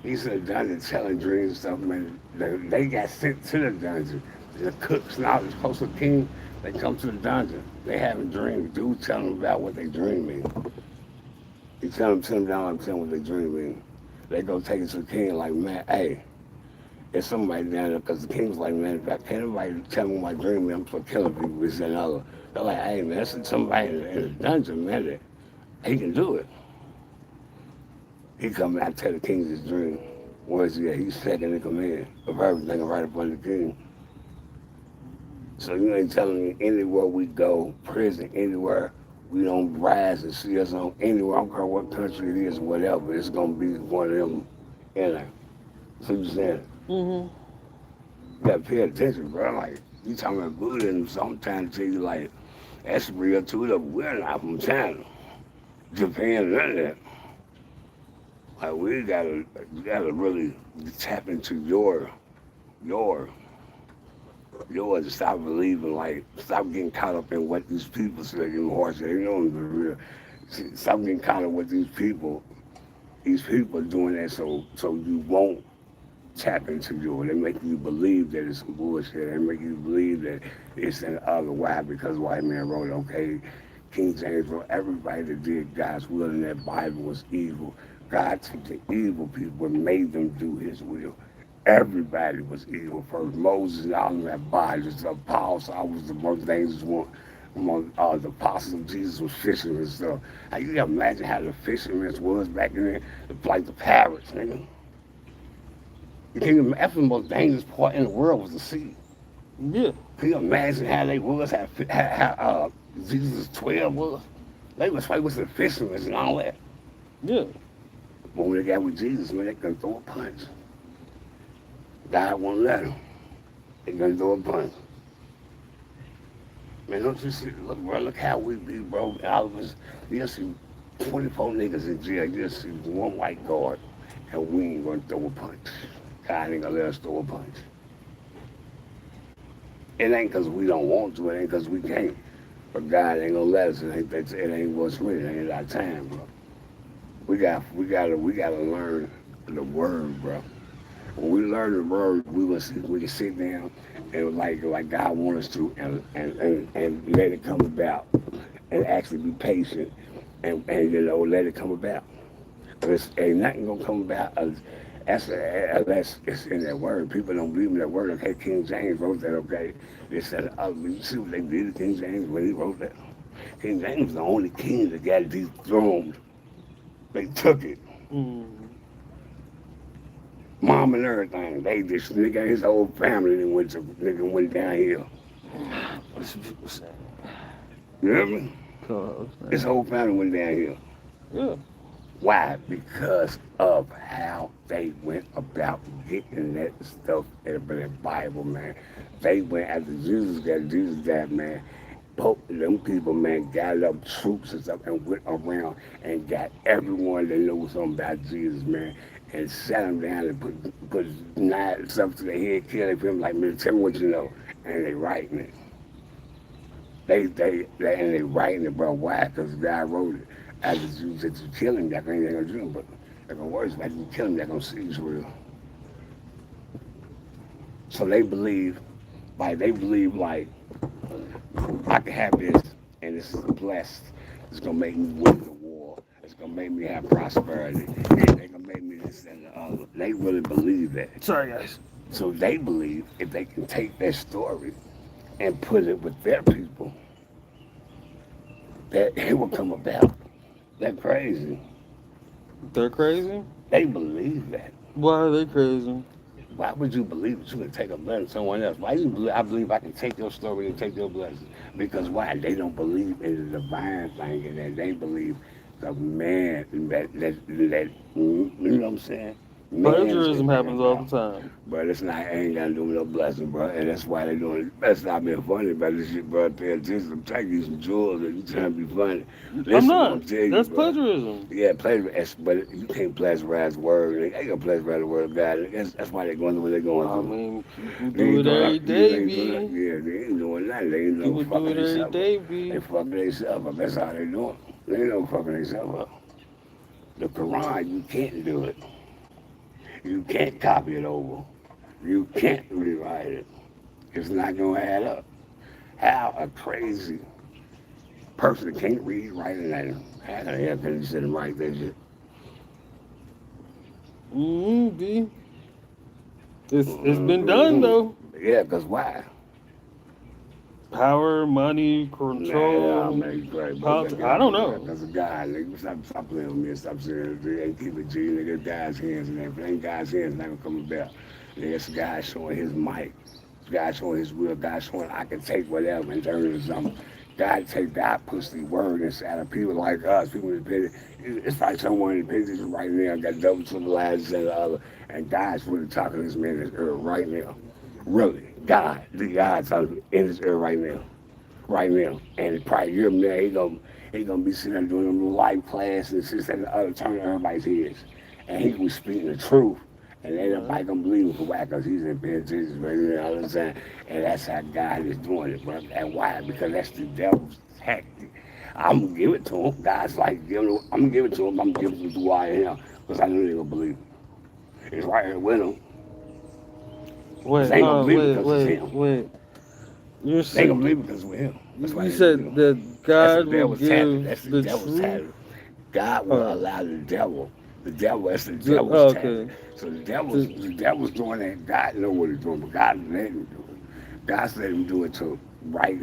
He's in the dungeon telling dreams and stuff, man. They got sent to the dungeon. The cooks now, the coastal king, they come to the dungeon. They having dreams. Dude telling them about what they dreaming. He tell them down, I'm telling what they dreaming. They go take it to the king like, man, hey, there's somebody down there, because the king was like, man, if I can't nobody tell me what my dream is, I'm supposed to kill people. This and other. They're like, hey, man, that's somebody in the dungeon, man, that he can do it. He come out and tell the king his dream. Where's he at? He's second in command of everything right up under the king. So you ain't telling me anywhere we go, prison, anywhere, we don't rise and see us on anywhere. I don't care what country it is, whatever. It's gonna be one of them. You know. So you saying
Mhm.
you gotta pay attention, bro. Like you talking about Buddhism, so I'm trying to tell you like that's real too. Though we're not from China, Japan, none of that. Like we gotta really tap into your yours and stop believing like stop getting caught up in what these people say in horse. They know the real. Stop getting caught up with these people doing that so you won't tap into yours. They make you believe that it's some bullshit. They make you believe that it's an other. Why? Because white man wrote it. Okay, King James wrote everybody that did God's will in that Bible was evil. God took the evil people and made them do his will. Everybody was evil first. Moses and all of them had bodies. Paul Saul was the most dangerous one among the apostles of Jesus was fishermen and stuff. Now you can imagine how the fishermen was back in there, like the pirates, nigga. You can't even, that's the most dangerous part in the world was the sea.
Yeah.
Can you imagine how they was, how Jesus 12 was? They was fighting with the fishermen and all that.
Yeah.
But when they got with Jesus, man, they couldn't throw a punch. God won't let them. They couldn't throw a punch. Man, don't you see, look, bro, look how we be, bro. All of us, you'll see 24 niggas in jail. You'll see one white guard, and we ain't gonna throw a punch. God ain't gonna let us throw a punch. It ain't because we don't want to, it ain't because we can't. But God ain't gonna let us. It ain't what's real. It ain't our time, bro. We gotta learn the word, bro. When we learn the word, we can sit down and like God wants us to, and let it come about, and actually be patient, and let it come about. Because ain't nothing gonna come about unless it's in that word. People don't believe in that word. Okay, King James wrote that. Okay, they said, you see what they did to King James when he wrote that. King James was the only king that got dethroned. They took it.
Mm.
Mom and everything. They just nigga his whole family went downhill.
What some people say?
You hear me?
Cause,
His whole family went downhill.
yeah.
Why? Because of how they went about getting that stuff in the Bible, man. They went after Jesus died, man. Both of them people, man, got up troops and stuff and went around and got everyone that knows something about Jesus, man, and sat them down and put knives up to their head, killing them like, man, tell me what you know. And they writing it. And they writing it, bro. Why? Because God wrote it. After you kill him, that ain't gonna do him, but they're gonna worse. After you kill him, they're gonna see he's real. So they believe, like I can have this, and this is blessed. It's gonna make me win the war. It's gonna make me have prosperity. And they're gonna make me this and the other. They really believe that.
Sorry, guys.
So they believe if they can take their story and put it with their people, that it will come about. They're crazy.
They're crazy.
They believe that.
Why are they crazy?
Why would you believe that you can take a blessing from someone else? Why do you believe? I believe I can take your story and take your blessing. Because why? They don't believe in the divine thing, and that they believe the man that you know what I'm saying?
Plagiarism happens all the time.
But it's not, ain't got to do with no blessing, bro. And that's why they doing it. That's not being funny about this shit, bro. Pay attention. I'm taking you some jewels and you trying to be funny. Listen,
I'm
what
not.
tell you,
That's
bro.
plagiarism.
Yeah, plagiarize, but you can't plagiarize word. They ain't gonna plagiarize the word of God. That's why they're going through what they're going
I
through.
mean, people
They
do
ain't
it
doing
every
yeah,
day,
they ain't
B.
doing, yeah, they ain't doing nothing. They ain't no
People do
fucking
it every
themselves up.
day,
They
B.
fucking themselves up. That's how they doing. They ain't no fucking themselves up. The Quran, you can't do it. You can't copy it over. You can't rewrite it. It's not gonna add up. How a crazy person that can't read, write, and how the hell can you sit and write that shit?
B. It's been done though.
Yeah, because why?
Power, money,
Nah,
control,
man, you crazy.
politics. I don't know.
That's a guy, nigga. Stop playing with me and stop saying it. Ain't keep it G, nigga. It's God's hands and everything. Ain't God's hands, not gonna come about. Nigga, it's a guy showing his might. It's a guy showing his will. God showing I can take whatever and turn it into something. God puts the word inside of people like us. People in the pit. It's like someone in the position right now got double triple lives and the other, and God's really talking to this man in this earth right now. Really, God's talking in this earth right now. And probably year from now, he gonna be sitting there doing them life classes, this and the other, turning everybody's heads, and he was speaking the truth. And ain't nobody gonna believe him for why, because he's in penitentiary right now all the time. And that's how God is doing it, bro. And why? Because that's the devil's tactic. I'm gonna give it to him. God's like, I'm gonna give it to him. I'm gonna give it to who I am, because I know they're gonna believe him. It's right here with him.
Wait,
They ain't gonna believe it
wait,
because it's
wait,
him.
wait. You're
They ain't
saying
gonna believe it because it's with him. That's why
you
they ain't
said
believe him.
that
That's the
God will
devil's tactic.
give
That's the
the
devil's
truth.
tactic. God will
Uh,
allow that's the devil's tactic.
okay.
So
The,
the devil's doing that. God know what he's doing, but God let him do it. God's let him do it to write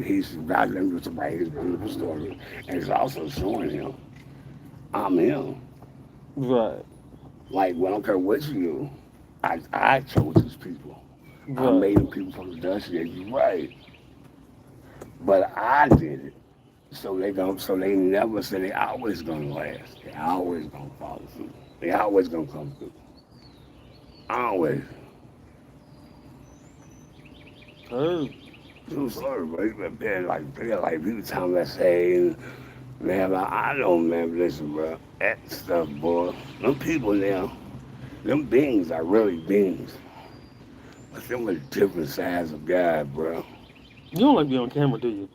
God let him do it to write his beautiful story. And it's also showing him, I'm him.
right,
Like, well, I don't care what you do. I chose these people. I
right.
made them people from the dust. Yeah, you're right. But I did it. So they never say they always gonna last. They always gonna follow through. They always gonna come through. Always.
Heard.
True story, bro. You been like people time I say, man, I don't man, listen, bro. That stuff, boy. Them people now, them beings are really beings. But them are different sides of God, bro.
You don't like being on camera, do you?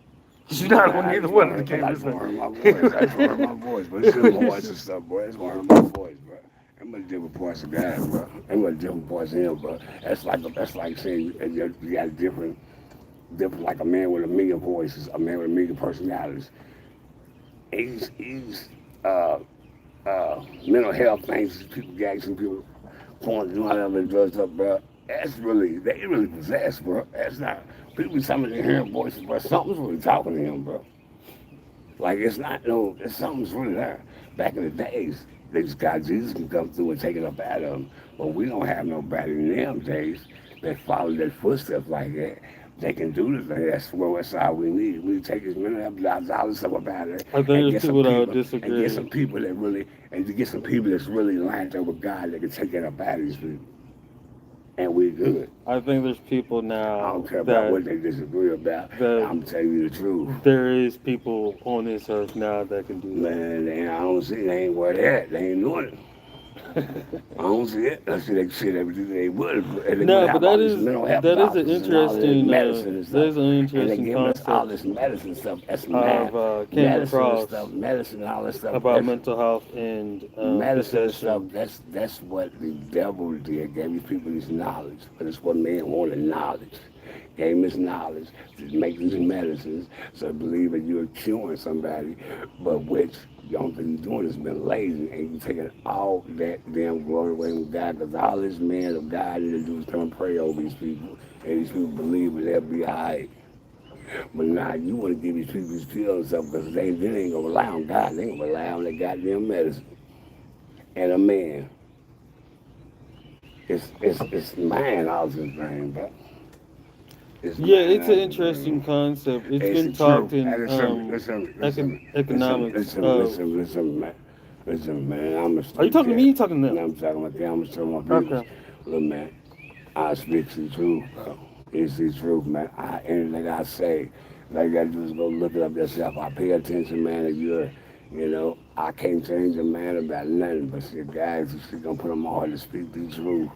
You're not on
I
either
just
one of
want
the
to, cause I
cameras.
just want to hear my voice. I just want to hear my voice, but it's just voice and stuff, boy. I just want to hear my voice, bro. I'm a different parts of God, bro. I'm a different parts of Him, bro. That's like saying you got different, like a man with a million voices, a man with a million personalities. He's mental health things. People gassing people, pouring doing whatever drugs up, bro. They really possessed, bro. That's not people. Some of them hearing voices, bro. Something's really talking to him, bro. Like it's not no, it's something's really there. Back in the days, they just got Jesus can come through and take it up out of them. But we don't have nobody in them days that follow their footsteps like that. They can do the thing. That's all we need. We take as many dollars stuff up out of it
I think
and
there's
get some
people that would
people and get
disagree.
some people that really and to get some people that's really lined up with God that can take it up out of these people. And we good.
I think there's people
I
now
don't care about
that
what they disagree about.
that
I'm telling you the truth.
there is people on this earth now that can do
Man, I don't see they ain't where they at. They ain't doing it.
that.
I don't see it. I see they shit everything they would. And they would
No, but
have all these mental health
that is an
doctors and all this
interesting
medicine and stuff.
there's an
And they
interesting
giving us all
concept
this medicine stuff. That's
I've
mad.
came
Medicine and
across
stuff, medicine and all that stuff.
about mental health and
Medicine and stuff,
possession.
that's what the devil did, gave these people this knowledge. But it's what man wanted knowledge. Gave him this knowledge to make these medicines so believe that you're curing somebody, but which the only thing you're doing is been lazy and you taking all that damn glory away from God because all this man of God need to do is come and pray over these people and these people believe that they'll be all right. But now you want to give these people these pills and stuff because they ain't gonna rely on God, they ain't gonna rely on their goddamn medicine. And a man. It's man all this thing, but it's
Yeah,
man
it's an
all this
interesting
thing.
concept. It's
It's
been
the
talked
truth.
in
And
economics of.
listen, man. Listen, man. I'm a
Are you
street
talking to me?
cat.
You talking to
And
them?
I'm talking about them. I'm talking about people.
Okay.
Look, man. I speak the truth, bro. It's the truth, man. Anything I say, all you gotta do is go look it up yourself. I pay attention, man. If you're, I can't change a man about nothing. But see, guys, you still gonna put them on to speak the truth.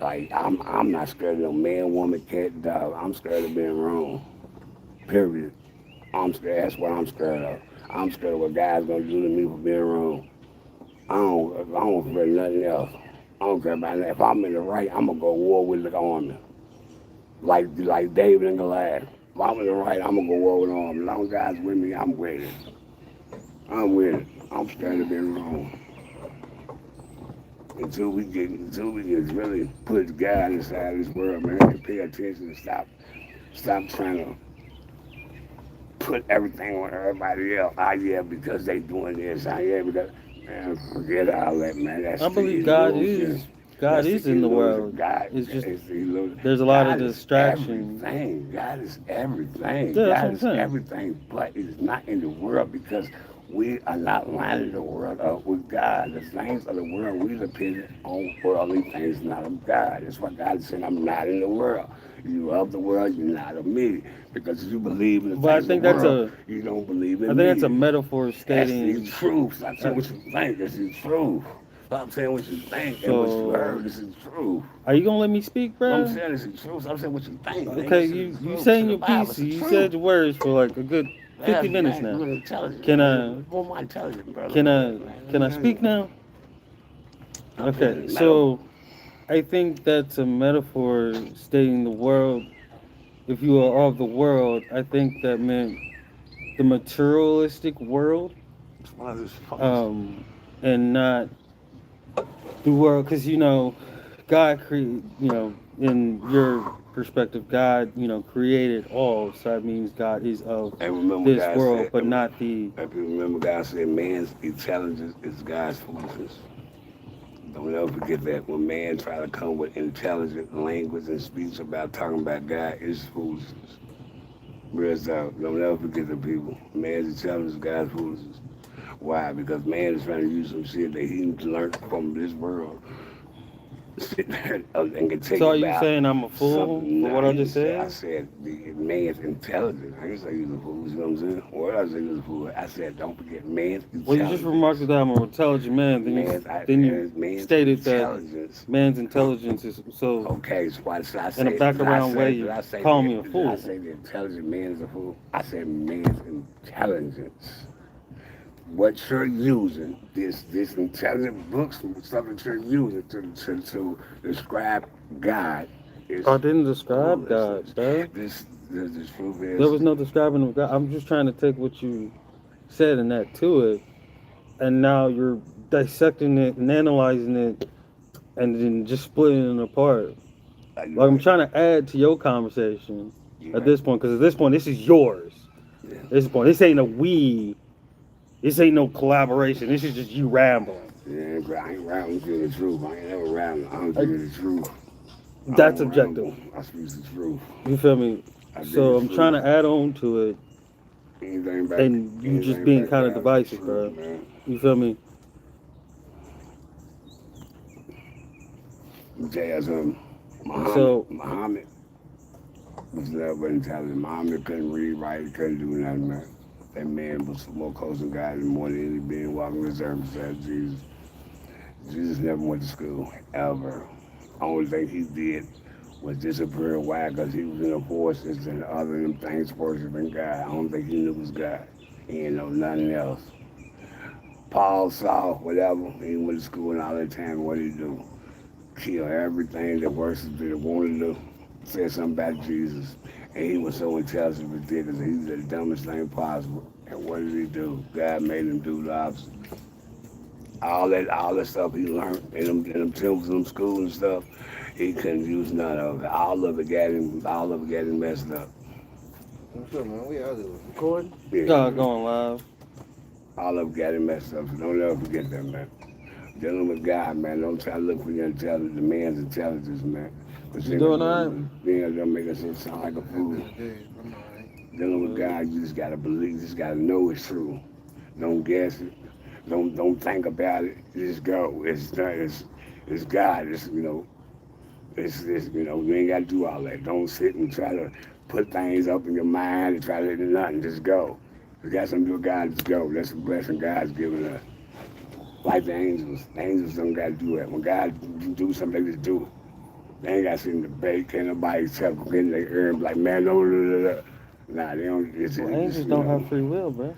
Like I'm not scared of no man, woman, cat, dog. I'm scared of being wrong. Period. I'm scared. That's what I'm scared of. I'm scared of what God's gonna do to me for being wrong. I don't fear nothing else. I don't care about that. If I'm in the right, I'm gonna go to war with the army. Like David and Goliath. If I'm in the right, I'm gonna go war with the army. As long as God's with me, I'm with it. I'm with it. I'm scared of being wrong. Until we get really put God inside this world, man, and pay attention and stop trying to put everything on everybody else. Ah, yeah, because they doing this. Ah, yeah, because man, forget all that, man. That's
I
the
believe God
illusion.
God is in the world.
God,
It's just
he loses.
there's a lot of
God is
distractions.
everything. God is everything.
Yeah, that's what
God
I'm
is
saying.
everything, but it's not in the world because we are not lining the world up with God. The things of the world, we depend on worldly things, not of God. That's why God said, I'm not in the world. You of the world, you're not of me. Because if you believe in the
But I
things of the
think that's
world, you don't believe
I
in
think that's a
me.
metaphor
That's the
stating.
truth. Stop saying
Uh,
what you think. That's the truth. Stop saying what you think and what you
so,
heard. This is the truth.
are you gonna let me speak,
I'm
bro?
saying it's the truth. I'm saying what you think, man.
Okay,
This is
you
the
you
truth. To
saying
the
your
Bible,
piece.
it's the
You
truth.
said your words for like a good
Yes,
50 minutes
man.
now.
You're intelligent,
Can I
man. More intelligent, brother.
can I can I speak
Man.
now?
I'm saying
Okay,
it's metal.
so I think that's a metaphor stating the world. If you are of the world, I think that meant the materialistic world,
One of those phones.
um, and not the world, because God created, in your perspective, God, created all. So that means God is of
And remember,
this
God
world,
said,
but not the.
if you remember, God said, man's intelligence is God's foolishness. Don't ever forget that. When man try to come with intelligent language and speech about talking about God, it's foolishness. Real out. Don't ever forget the people. Man's intelligence is God's foolishness. Why? Because man is trying to use some shit that he learned from this world sit there and can take
So are you
about
saying I'm a fool
something.
for
No,
what
I
I
didn't
just
say. I
said?
said the man's intelligence. I didn't say he's a fool. You know what I'm saying? What I say he's a fool? I said don't forget man's
Well, you just remarked
intelligence.
that I'm an intelligent man. Then you
Man's
stated that
intelligence.
man's intelligence is so.
Okay, so why did I
In a
say?
back around way, you call me a
Did I
fool.
say the intelligent man is a fool? I said man's intelligence. What you're using, this intelligent books and stuff that you're using to describe God
I
is
didn't describe God,
foolishness.
bruh.
This truth
There
is
was no describing of God. I'm just trying to take what you said and that to it, and now you're dissecting it and analyzing it, and then just splitting it apart.
you're
Like I'm
right.
trying to add to your conversation
You're
at
right.
this point, because at this point, this is yours.
Yeah.
At this point, this ain't a we. This ain't no collaboration. This is just you rambling.
Yeah, I ain't rambling to the truth. I ain't never rambling. I'm
I,
telling the truth. I
that's
don't
objective.
ramble. I speak the truth.
You feel me?
I did
So
the
I'm trying
truth.
to add on to it,
Anything
and you just being
back
kind of
down is the
divisive,
truth,
bro.
man.
You feel me?
Jazz
So
Muhammad was never intelligent. Muhammad couldn't read, write, couldn't do nothing, man. That man was more close to God than more than any being walking this earth besides Jesus. Jesus never went to school, ever. Only thing he did was disappear. Why? Because he was in the forces and other them things worshiping God. I don't think he knew was God. He didn't know nothing else. Paul Saul, whatever, he went to school and all that time. What did he do? Kill everything that worshipped that wanted to say something about Jesus. And he was so intelligent, ridiculous. He was the dumbest thing possible. And what did he do? God made him do the opposite. All that stuff he learned in them temples, in them schools and stuff, he couldn't use none of it. All of it got him messed up.
What's up, man? We out here recording.
Yeah,
God going live.
all of it got him messed up. So don't ever forget that, man. Dealing with God, man. Don't try to look for your intelligence, the man's intelligence, man. But
You doing all right?
don't make us sound like a fool.
I'm alright.
Dealing with God, you just gotta believe, you just gotta know it's true. Don't guess it. Don't think about it. Just go. It's God. You ain't gotta do all that. Don't sit and try to put things up in your mind and try to do nothing. Just go. If you got something to do with God, just go. That's a blessing God's given us. Like the angels. The angels don't gotta do that. When God do something, they just do it. They ain't got to sit in the debate. Can't nobody tell them in their ear and be like, man, no, no, no, no. Nah, they don't.
Well,
It's
angels don't have free will, bro.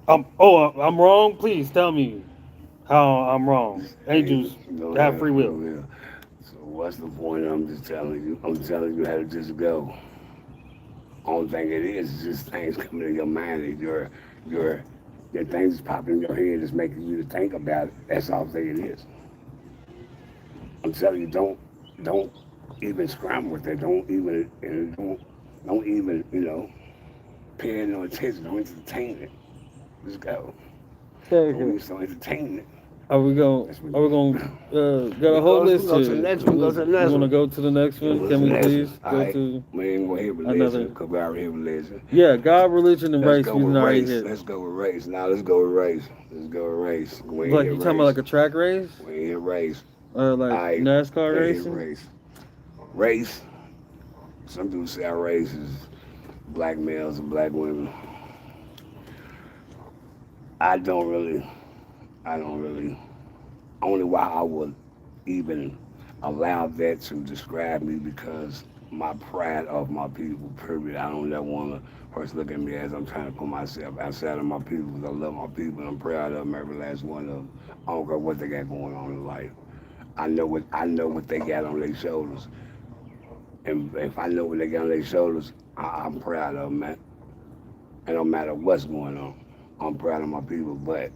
I'm wrong. Please tell me how I'm wrong. Angels
don't
have free will.
will. So what's the point? I'm just telling you. I'm telling you how to just go. Only thing it is just things coming in your mind and your things popping in your head is making you to think about it. That's all thing it is. I'm telling you, don't even scramble with it. Don't even pay no attention. Don't entertain it. Just go. We so entertainment.
Are we going? Got a whole list
Go
here.
to the next one. Go to the next
You want to
one.
go to the next one?
Go to
Can we
the next
please
one.
go
Alright.
to
We ain't gonna hit religion
another?
because we already hit religion.
Yeah, God, religion, and
Let's
race.
go
We
with
already
race.
hit.
Let's go with race. Now let's go with race. Let's go with race. We ain't
Like
hit
you talking about
race.
like a track race
We ain't hit race.
or like
Alright.
NASCAR
They hit
racing?
race. Race. Some people say our race is black males and black women. I don't really. Only why I would even allow that to describe me because my pride of my people, period. I don't ever want to person look at me as I'm trying to put myself outside of my people because I love my people and I'm proud of them, every last one of them. I don't care what they got going on in life. I know what they got on their shoulders. And if I know what they got on their shoulders, I'm proud of them, man. And no matter what's going on, I'm proud of my people. But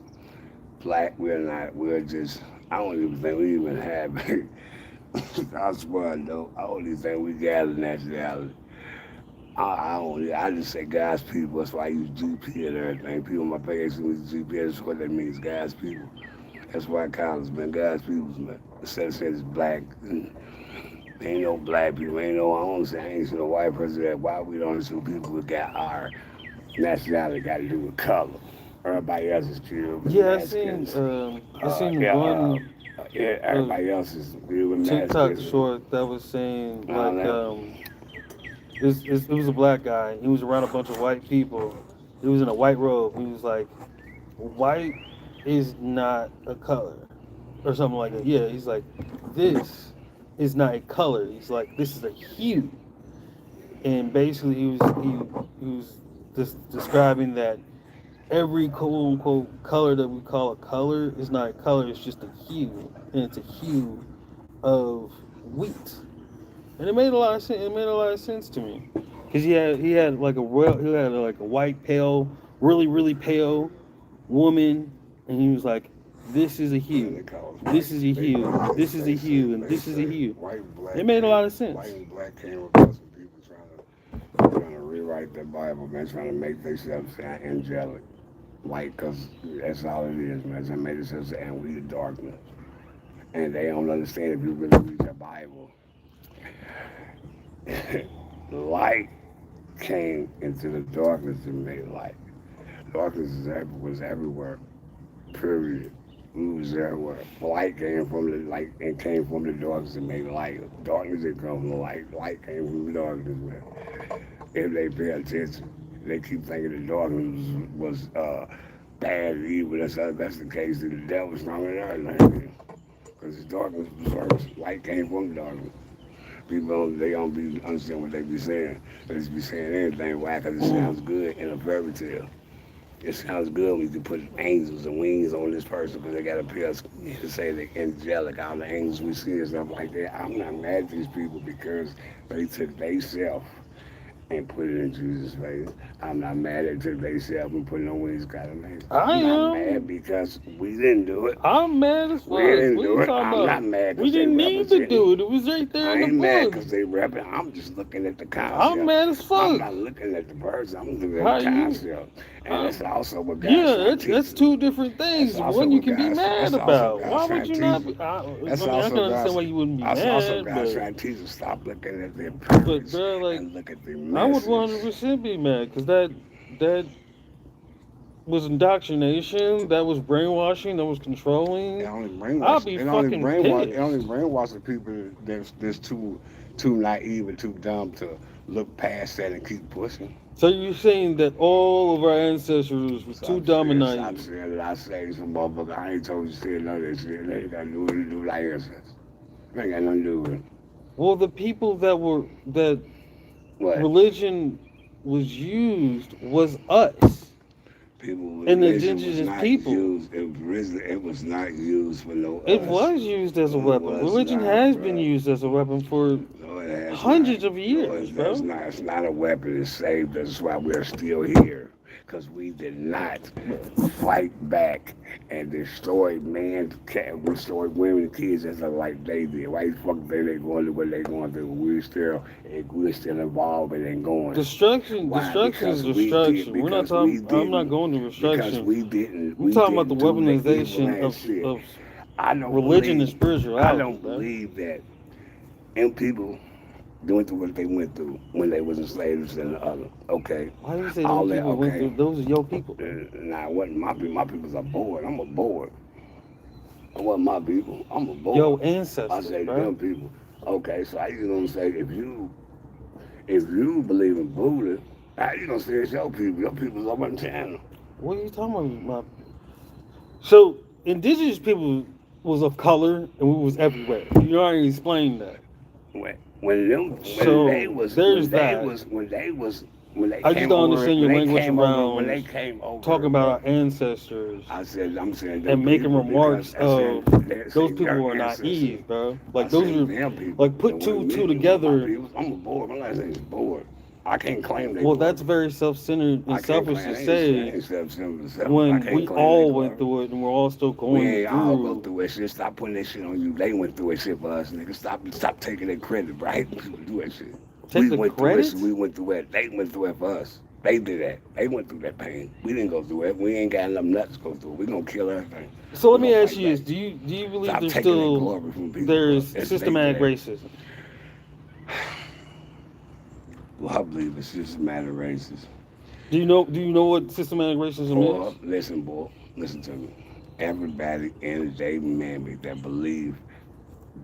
black, we're just, I don't even think we even have, I swear though, I don't even think we got a nationality. I just say God's people, that's why I use GP and everything. People in my page use GP, that's what that means, God's people. That's why I call us, man, God's people, man. Instead of saying it's black, ain't no black people, ain't no white person that why we don't see people who got our nationality got to do with color. Everybody else is killed with
Yeah,
Mexicans.
I seen
Yeah,
one
everybody else is killed with
TikTok
Mexicans.
short that was saying like
know.
it was a black guy. He was around a bunch of white people. He was in a white robe. He was like, white is not a color or something like that. Yeah, he's like, this is not a color. He's like, this is a hue. And basically, he was just describing that every quote unquote color that we call a color is not a color. It's just a hue, and it's a hue of wheat. And it made a lot of sense. It made a lot of sense to me because he had like a white pale, really pale woman, and he was like, this is a hue. This is a hue. This is a hue, and this is a hue. It made a lot of sense.
White and black came across some people trying to rewrite the Bible, man, trying to make themselves sound angelic. White, because that's all it is, man. They made themselves and we the darkness. And they don't understand if you really read the Bible. Light came into the darkness and made light. Darkness was everywhere. Period. We was everywhere. Light came from the light and came from the darkness and made light. Darkness didn't come from the light. Light came from the darkness, man. If they pay attention, they keep thinking the darkness was bad or evil. That's the case. The devil's stronger than everything. Because the darkness was first. Light came from the darkness. People, they don't be understand what they be saying. They just be saying anything. Why? Because it sounds good in a fairy tale. It sounds good when you can put angels and wings on this person because they got a pair to say they're angelic. All the angels we see and stuff like that. I'm not mad at these people because they took themselves and put it in Jesus' face. I'm not mad at it themselves and put it on wings. I'm not mad because we didn't do it.
I'm mad as fuck.
We didn't
What
do
you
it.
talking
I'm
about?
not mad
We
because they
didn't need to do it. It was right there
I
in
ain't
the
mad
book.
because they rapping. I'm just looking at the concept.
I'm mad as fuck.
I'm not looking at the person. I'm looking at the concept. And that's also what God
Yeah, that's two different things. One you can be mad about. Why would you not be? I can understand why you wouldn't be
That's
mad.
also God trying to teach us stop looking at their appearance
bro, like,
and look at their
I would
message.
100% be mad because that was indoctrination. That was brainwashing. That was controlling.
It only brainwash.
I'll be fucking pissed.
It only brainwash the people that's too naive and too dumb to look past that and keep pushing.
So you're saying that all of our ancestors were too dumb and
Stop
naive?
saying that. I say some motherfucker. I ain't told you to say none of that shit. They ain't got nothing to do with our ancestors. They ain't got nothing to do with it.
Well, the people that
What?
religion was used was us.
People
And the
religion
indigenous
was not
people.
It was not used for no
It
us.
was used as a
It
weapon.
was
Religion
not,
has
bro.
been used as a weapon for
No, it has
hundreds
not.
of years,
No,
bro.
It's not a weapon. It saved us. That's why we're still here. because we did not fight back and destroy man's cat, destroy women and kids just like they did. Why the fuck they going to what they going to do? We're still involved and going.
Destruction
Why?
is
Because we
destruction.
did-
We're not
because we
talking. I'm not
didn't-
going to
Because
destruction.
we didn't.
I'm
we
talking about the
didn't do evil
weaponization
ass shit.
of
I don't
religion and
believe,
spirituality.
I don't
bro.
believe that and people doing through what they went through when they was enslaved and the other. Okay.
Why do you say
All
those
that,
people went
okay.
through? Those are your people.
Nah, it wasn't my people. My people's a board. I'm a board. It wasn't my people. I'm a board.
Your
I
ancestors,
say
bro.
them people. Okay, so how you gonna say if you believe in Buddha, how you gonna say it's your people? Your people's up on China.
What are you talking about? So indigenous people was of color and we was everywhere. You already explained that.
When they
there's
when
that.
they
I just
came
don't
over,
understand your
when they
language
came over,
around
when they came over,
talking about our ancestors
I'm saying them
and making
people
remarks
because I
of
said, they
those
say
people
your
are
ancestors.
naive, bro. Like
I
those
said
are
them people.
like put
It
two
wasn't
two
me, it was my
together.
people. I'm a board. My last name is board. I can't claim they
Well,
board.
that's very self-centered
I
and
can't
selfish
claim
to
they
say
ain't self-centered. I
when
can't
we
claim
all
they
went
clever.
through it and we're all still
We
going
ain't all go
through.
through that shit. Stop putting that shit on you. They went through that shit for us, nigga. Stop taking that credit, bro. I hate when people do that shit.
Take
We
the
went through
credit?
it. We went through it. They went through it for us. They did that. They went through that pain. We didn't go through it. We ain't got enough nuts to go through it. We gonna kill everything.
So let
We
me
gonna
ask
fight
you this:
back.
Do you believe
Stop
there's
taking that
still
glory from people.
there's
bro. It's
systematic
they-
racism?
Well, I believe it's systematic racism.
Do you know what systematic racism
Boy,
is?
listen, boy, listen to me. Everybody in the David Mammy that believe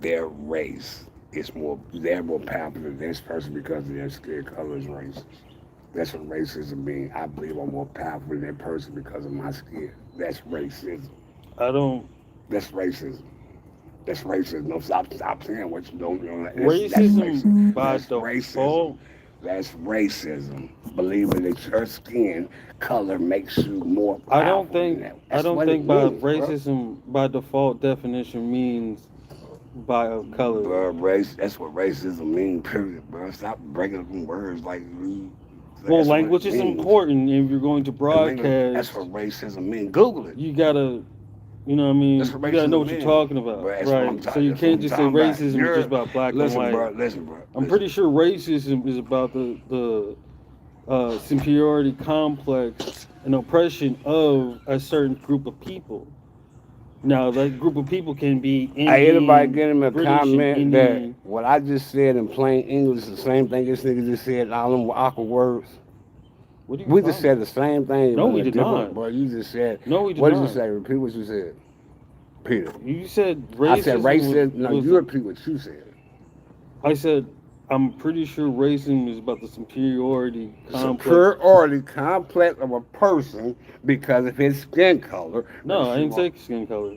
their race is they're more powerful than this person because of their skin color is racist. That's what racism means. I believe I'm more powerful than that person because of my skin. That's racism.
I don't.
That's racism. That's racism. No, stop saying what you don't know. That's
Racism by
That's racism.
default.
That's racism. Believing that your skin color makes you more powerful
I don't think.
than that.
I
That's
don't
what
think
it
by
means, bro.
racism by default definition means by a color.
Bro, race, that's what racism means, period, bro. Stop breaking up them words like
Well,
that's what
language
it
is
means.
important if you're going to broadcast.
That's what racism means. Google it.
You gotta, you know what I mean?
That's
You
what
gotta know
racism
what you're
means.
talking about,
Bro, that's what I'm
right?
talking-
So you
that's
can't
what I'm
just say
talking about.
racism is
You're-
just about black
Listen,
and white.
listen, bro.
I'm pretty sure racism is about the superiority complex and oppression of a certain group of people. Now, that group of people can be Indian,
Hey, anybody get him a
British, and
comment that
Indian.
what I just said in plain English is the same thing this nigga just said, all them awkward words?
What are you
We just
talking
said the same thing.
No,
but
we
in a
did
different-
not.
Bro, you just said.
No, we did
What did
not.
you say? Repeat what you said. Peter.
about? You said racism.
I said racism. No,
was-
you repeat what you said.
I said I'm pretty sure racism is about the superiority complex.
Superiority complex of a person because of his skin color.
No, I
makes
didn't
you
say skin color.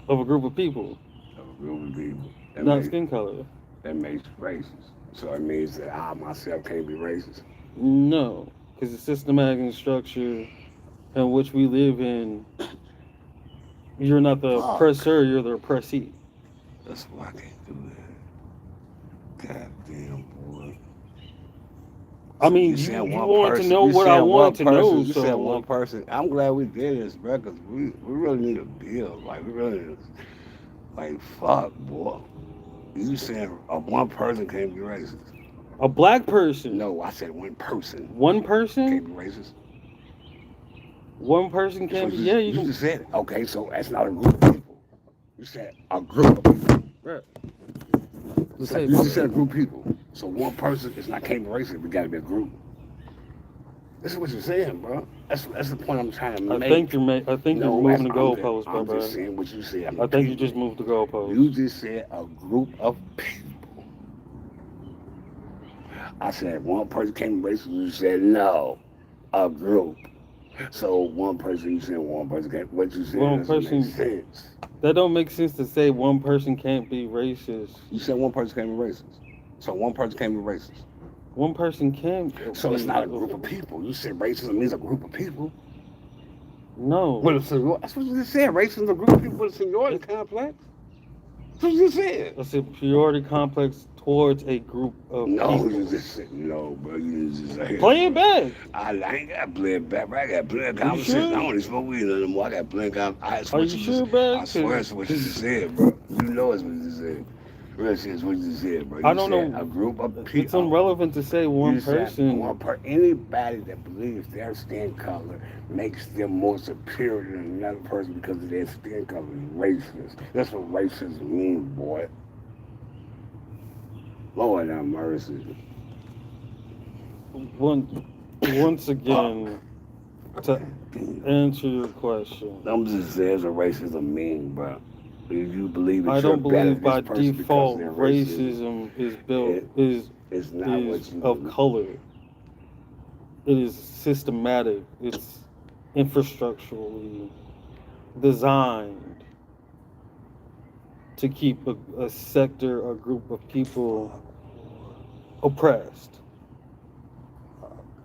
Of a group of people,
a group of people.
not skin color.
That makes racist. So it means that I myself can't be racist.
No, because the systematic structure in which we live in, you're not the
Fuck.
oppressor, you're the oppressee.
That's why I can't do that. God damn, boy.
I mean, you
said one
wanted to
person-
know
you
what
said
I
one
wanted to know,
person- You
so
said one
like,
person. I'm glad we did this, bro, because we really need a build. Like, we really need, like, fuck, boy. You said one person can't be racist.
a black person,
No, I said one person
one
can't
person,
be racist.
one person can't be.
So
Yeah,
you
you can.
just said it. Okay, so that's not a group of people. You said a group of people.
Right.
So you just said a group of people. So one person is not can't be racist. We got to be a group. This is what you're saying, bro. That's the point I'm trying to
I
make.
think you're moving the goalposts,
I'm
bro.
just saying what you said.
I think you just moved the goalposts.
You just said a group of people. I said one person came racist. You said no, a group. So one person, you said one person came. What you said
One
doesn't
person-
make sense.
That don't make sense to say one person can't be racist.
You said one person can't be racist. So one person can't be racist.
One person can.
So it's not a group of people. You said racism means a group of people.
No.
But it's that's what you just said. Racism is a group of people with a seniority complex. That's what you said.
A superiority complex towards a group of
No,
people.
you just said no, bro. You just said
Play it back.
I ain't got to play it back, bro. I got plenty of
Are you
conversation.
sure?
I don't even smoke weed anymore. I got plenty of conversation.
Are you sure, bro?
I swear it's what you just said, bro. You know it's what you just said. Real shit is what you just said, bro. You
I don't
said
know.
a group of
It's
people.
irrelevant to say one
You said
person.
anybody that believes their skin color makes them more superior than another person because of their skin color is racist. That's what racism means, boy. Lord have mercy.
Once again, to answer your question,
I'm just saying what racism means, bro. If you believe that
I
you're
don't
better
believe
than
by
this person because
default
of their racism,
racism is built
it's not what
is
you
of
believe.
color. It is systematic. It's infrastructurally designed to keep a sector, a group of people oppressed.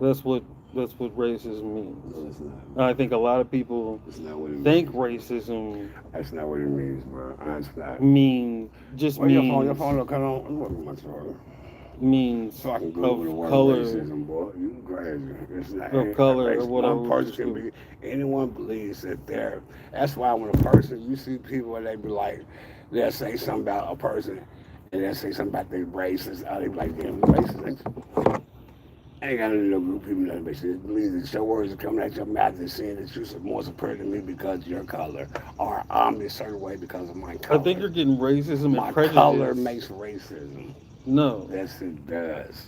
That's what racism means.
No, it's not.
And I think a lot of people
It's not what it
think
means.
racism
That's not what it means, bro. It's not.
just
Well, your phone
means
don't come on. I'm looking at my phone.
means
So I can Google the
of
word
color,
racism, boy. You crazy. It's not
of color or
racism.
whatever.
One person can be, anyone believes that they're, that's why when a person, you see people and they be like, they'll say something about a person and they'll say something about their race, and they be like, damn, racist. Ain't got no group of people that basically believe that your words are coming out your mouth and saying that you're more superior to me because of your color, or I'm a certain way because of my color.
I think you're getting racism
my
and prejudice.
color makes racism.
No,
Yes, it does.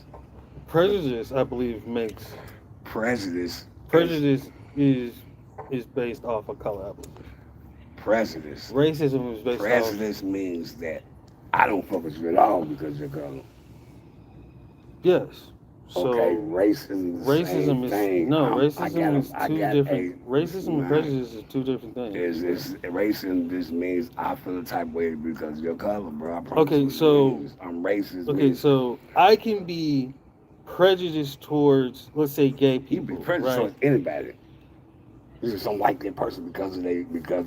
prejudice, I believe, makes
Prejudice.
prejudice is based off of color. I believe.
Prejudice.
Racism is based
Prejudice means that I don't fuck with you at all because of your color.
Yes. So
Okay, racism is the
racism
same
is
thing.
racism is two different. Racism and
nah,
prejudice is two different things.
Racism just means I feel the type of way because of your color, bro. I promise
Okay,
you what it
so
means. I'm racist.
okay,
means
so I can be prejudiced towards, let's say, gay
you
people,
be prejudiced
right?
towards anybody. You just don't like that person because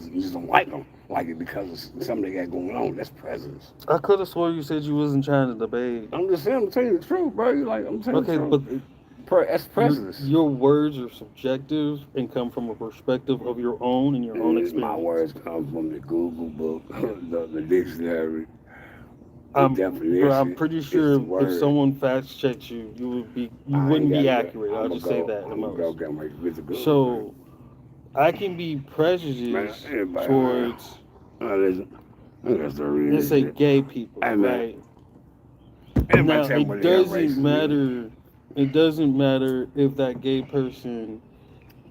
you just don't like them. Like it because of something they got going on. That's prejudice.
I could have swore you said you wasn't trying to debate.
I'm just saying, I'm telling you the truth, bro. I'm telling
Okay,
you the
but
truth. That's prejudice.
your words are subjective and come from a perspective of your own and your own experience.
My words come from the Google book, the dictionary, the
I'm
definition.
pretty
It's
sure
the
if
word.
someone fact checks you, you
I
wouldn't
ain't
be
gotta
accurate.
go-
I'll
I'ma
just say
go-
that at
I'ma go
most.
get my with the Google,
So I can be
man,
prejudiced
everybody,
towards,
listen, let's start reading
let's
this
say,
shit.
gay people,
Hey, man,
right?
everybody
Now
tell me what the hell racist means.
It doesn't matter if that gay person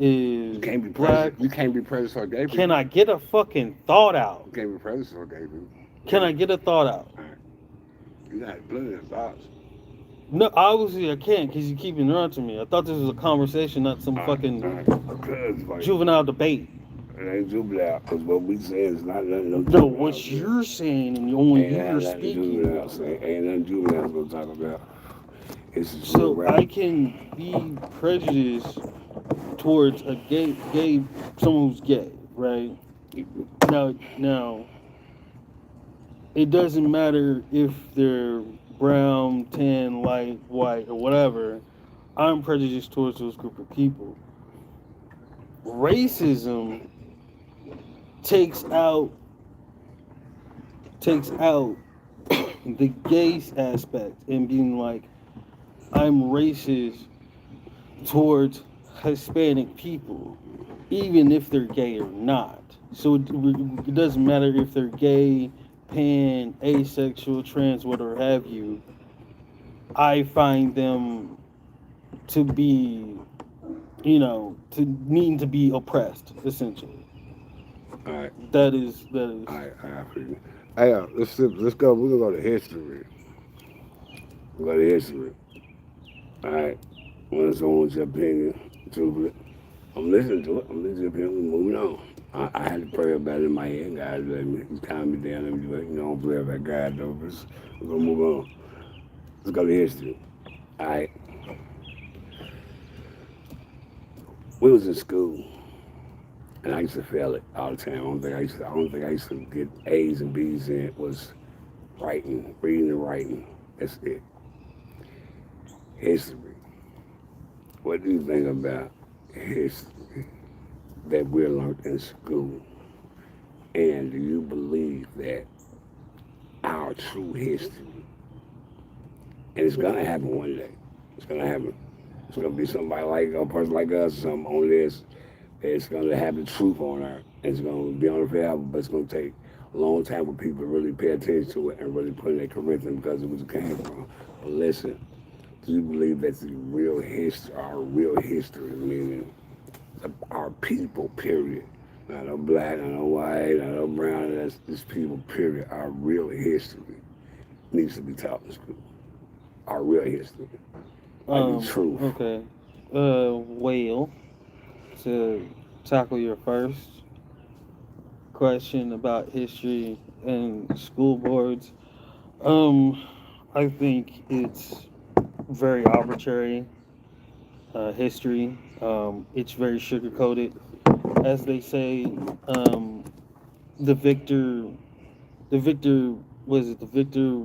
is
You can't be
black.
prejudiced. You can't be prejudiced for gay people.
Can I get a fucking thought out?
You can't be prejudiced for gay people.
Can I get a thought out?
You got plenty of thoughts.
No, obviously I can't because you keep interrupting me. I thought this was a conversation, not some fucking juvenile debate.
It ain't juvenile, because what we say is not nothing.
No, what you're saying and only you're speaking.
Ain't nothing juvenile we're talking about. It's just
So
real
I can be prejudiced towards a gay, someone who's gay, right? Now, it doesn't matter if they're brown, tan, light, white, or whatever. I'm prejudiced towards those group of people. Racism takes out the gay aspect and being like, I'm racist towards Hispanic people, even if they're gay or not. So it doesn't matter if they're gay, pan, asexual, trans, whatever have you. I find them to be, to need to be oppressed, essentially.
All right.
That is.
All right, hey, let's go. We're gonna go to history. We'll go to history. All right. What's on your opinion? Truthfully, I'm listening to it. I'm listening to your opinion. We're moving on. I had to pray about it in my head. God, let me calm me down. Let me do it. I don't play about God though. But we're gonna move on. Let's go to history. All right. We was in school, and I used to fail it all the time. I don't think I used to get A's and B's in it. Was reading and writing. That's it. History. What do you think about history that we learned in school? And do you believe that our true history, and it's gonna happen one day. It's gonna happen. It's gonna be somebody like a person like us, something on this. It's gonna have the truth on her. It's gonna be on the forever, but it's gonna take a long time for people to really pay attention to it and really put in their curriculum because it was came from. But listen, do you believe that the real history, our real history, meaning our people, period, not no black, not no white, not no brown, that's this people, period, our real history needs to be taught in school. Our real history. Like the truth.
Okay. Well, to tackle your first question about history and school boards, I think it's very arbitrary. History. It's very sugar coated, as they say. The victor, the victor was it? The victor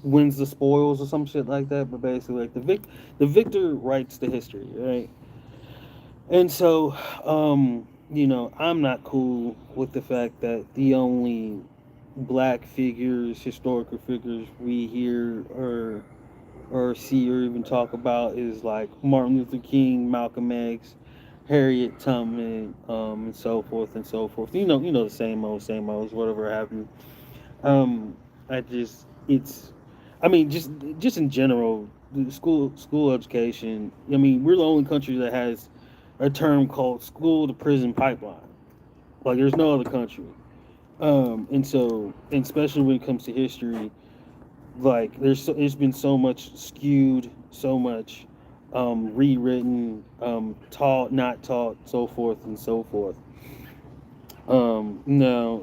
wins the spoils or some shit like that. But basically, like the victor writes the history, right? And so, I'm not cool with the fact that the only black figures, historical figures we hear or see or even talk about is like Martin Luther King, Malcolm X, Harriet Tubman, and so forth and so forth. The same old, whatever have you. I just it's, I mean, just in general, the school education. I mean, we're the only country that has a term called school to prison pipeline. Like, there's no other country. And so, and especially when it comes to history, like there's been so much skewed, so much rewritten, taught, not taught, so forth and so forth. Now,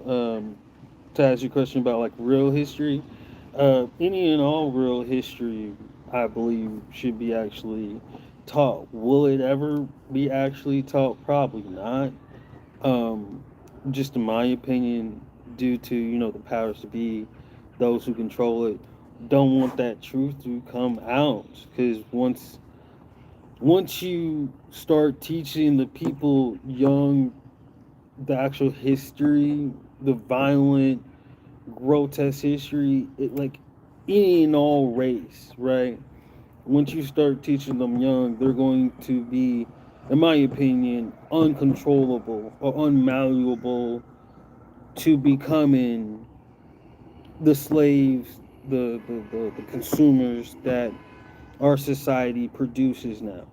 to ask your question about like real history, any and all real history, I believe, should be actually taught. Will it ever be actually taught? Probably not. Um, just in my opinion, due to the powers to be, those who control it, don't want that truth to come out. Because once you start teaching the people young the actual history, the violent, grotesque history, it like any and all race, right? Once you start teaching them young, they're going to be, in my opinion, uncontrollable or unmalleable to becoming the slaves, the consumers that our society produces now.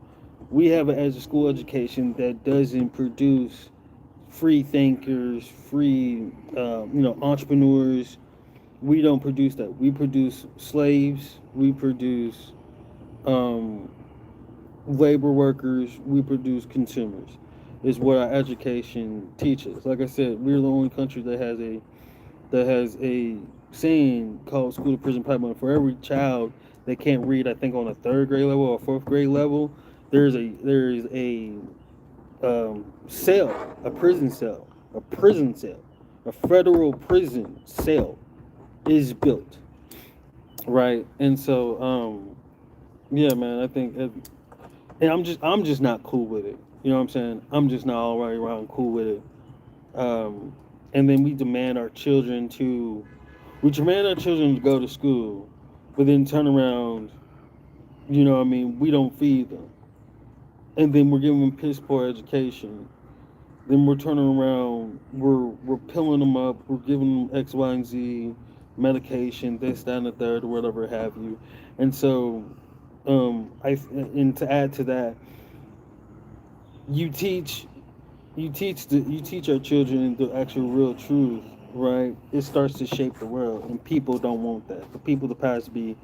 We have a school education that doesn't produce free thinkers, free, entrepreneurs. We don't produce that. We produce slaves. We produce um, labor workers. We produce consumers. Is what our education teaches. Like I said, we're the only country that has a saying called school to prison pipeline. For every child that can't read, I think on a third grade level or fourth grade level, there is a cell, a prison cell, a federal prison cell is built, right? And so, yeah, man, I think, and I'm just not cool with it. You know what I'm saying? I'm just not all right around cool with it. And then we demand our children to go to school, but then turn around, we don't feed them. And then we're giving them piss poor education. Then we're turning around, we're pilling them up, we're giving them X, Y, and Z medication, this, that, and the third, or whatever have you. And so, and to add to that, you teach you teach our children the actual real truth, right? It starts to shape the world, and people don't want that. The people that pass be,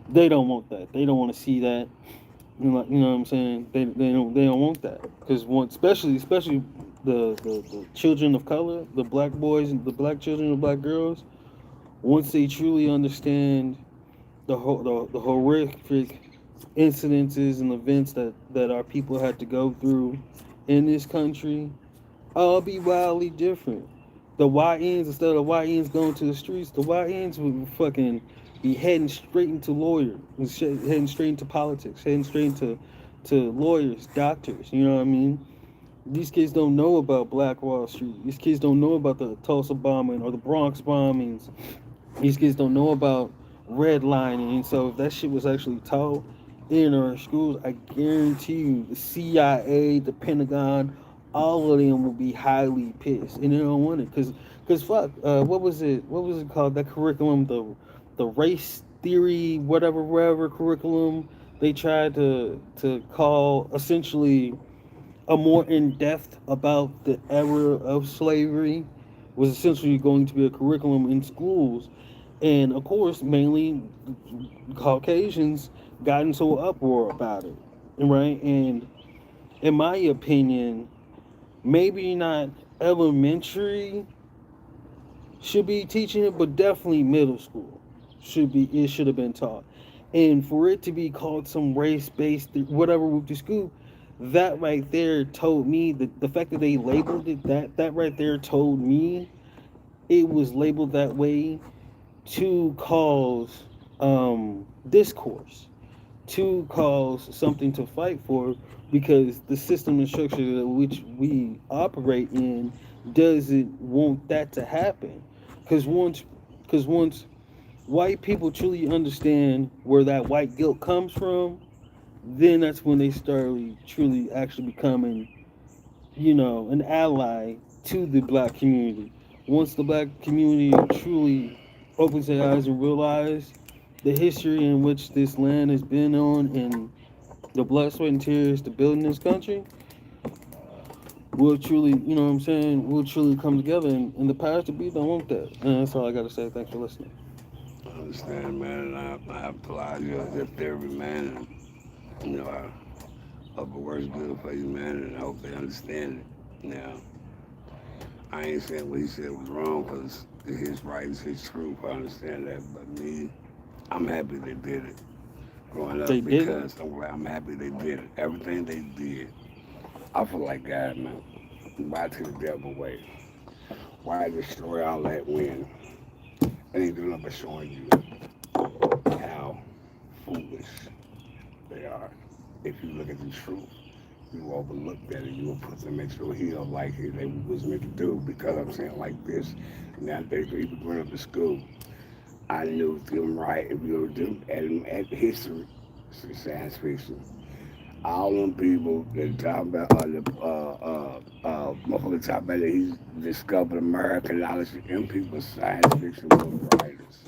they don't want that. They don't want to see that. You know what I'm saying? They don't want that because especially the children of color, the black boys and the black children and black girls, once they truly understand the horrific incidences and events that our people had to go through in this country, I'll be wildly different. The YNs, instead of YNs going to the streets, the YNs would fucking be heading straight into heading straight into politics, heading straight to lawyers, doctors. You know what I mean? These kids don't know about Black Wall Street. These kids don't know about the Tulsa bombing or the Bronx bombings. These kids don't know about redlining. And so if that shit was actually taught in our schools, I guarantee you the CIA, the Pentagon, all of them will be highly pissed. And they don't want it. Cause fuck, what was it? What was it called? That curriculum, the race theory, whatever curriculum they tried to call essentially a more in depth about the era of slavery was essentially going to be a curriculum in schools, and of course, mainly Caucasians got into an uproar about it, right? And in my opinion, maybe not elementary should be teaching it, but definitely middle school should have been taught. And for it to be called some race based whatever with the school, that right there told me that the fact that they labeled it that right there told me it was labeled that way to cause discourse, to cause something to fight for, because the system and structure that which we operate in doesn't want that to happen. Because once white people truly understand where that white guilt comes from, then that's when they start truly actually becoming, an ally to the black community. Once the black community truly opens their eyes and realize the history in which this land has been on and the blood, sweat, and tears to building this country, we'll truly, what I'm saying, we'll truly come together. And the powers to be don't want that. And that's all I got to say. Thanks for listening.
I understand, man, and I applaud you as if every man, and, I hope it works good for you, man, and I hope they understand it. Now, I ain't saying what he said was wrong, because his right is his truth. I understand that, but me, I'm happy they did it growing up,
They did it?
because I'm happy they did it. Everything they did, I feel like God, man. Why take the devil away? Why destroy all that when it ain't doing nothing but showing you how foolish they are? If you look at the truth, you overlook that and you will put them into a heel like they was meant to do. Because I'm saying like this, nowadays, even growing up in school, I knew them right if you do at history, science fiction. All them people that talk about motherfucker talk about that he discovered America and all this shit, them people science fiction book writers.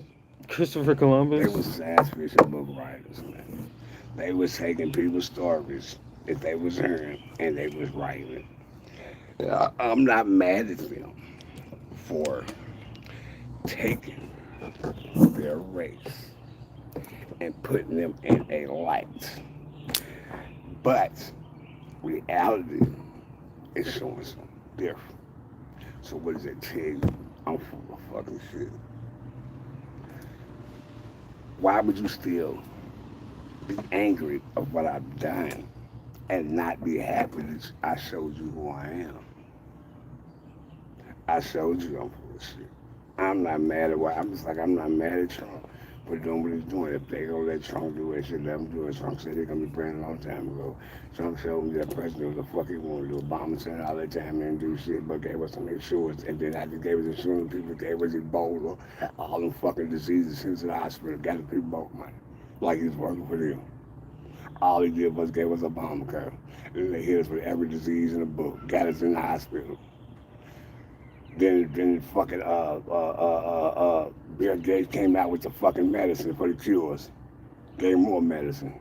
Christopher
They
Columbus.
was science fiction book writers, man. They was taking people's stories that they was hearing and they was writing it. I'm not mad at them for taking their race and putting them in a light. But reality is showing something different. So what does it tell you? I'm full of fucking shit. Why would you still be angry of what I've done and not be happy that I showed you who I am? I showed you I'm full of shit. I'm not mad at what I'm not mad at Trump for doing what he's doing. If they gonna let Trump do it, should let him do it. Trump said they're gonna be praying a long time ago. Trump showed me that president was the fuck he wanted to do. Obama said all that time and do shit, but gave us some insurance, and then after gave us insurance, people gave us Ebola, all them fucking diseases sent to the hospital, got the people both money, like he's working for them. All he did was gave us Obamacare, and they hit us with every disease in the book, got us in the hospital. Then fucking Bill Gates came out with the fucking medicine for the cures. Gave more medicine.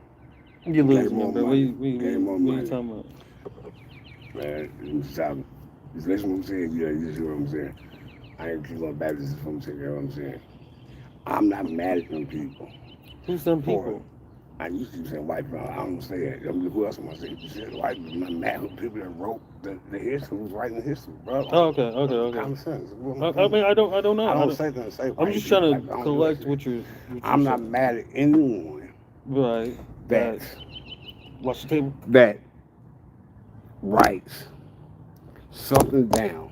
You
Gave
losing
more
it, bro.
money.
What
Gave more
you
money.
talking about?
Man, just listen to what I'm saying. Yeah, you see what I'm saying. I ain't keep going back to this what I'm saying. You know what I'm saying? I'm not mad at them people.
Who's them people?
I used to keep saying white people. I don't say that. Who else am I saying? You said white people. I'm not mad at people that wrote the history, who's writing the history, bro.
Oh, okay.
Common sense.
I mean, I don't know.
I don't say that. Say
I'm just trying to collect what you're.
I'm not mad at anyone
Right.
that
Watch the table.
that writes something down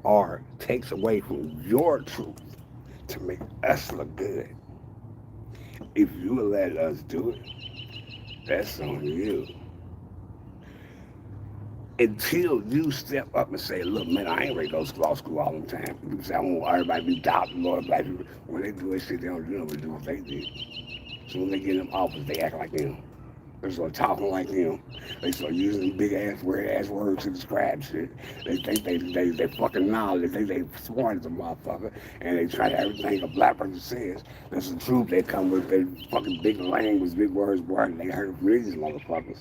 or takes away from your truth to make us look good. If you let us do it, that's on you. Until you step up and say, look, man, I ain't ready to go to law school all the time. People say, I want everybody to be doctors, Lord, black people. When they do that shit, they don't do nothing but do what they did. So when they get in them office, they act like them. They start talking like them. They start using big ass, weird ass words to describe shit. They think they fucking knowledge. They think they smart as a motherfucker. And they try to everything a black person says. That's the truth. They come with their fucking big language, big words, boy, and they heard from these motherfuckers.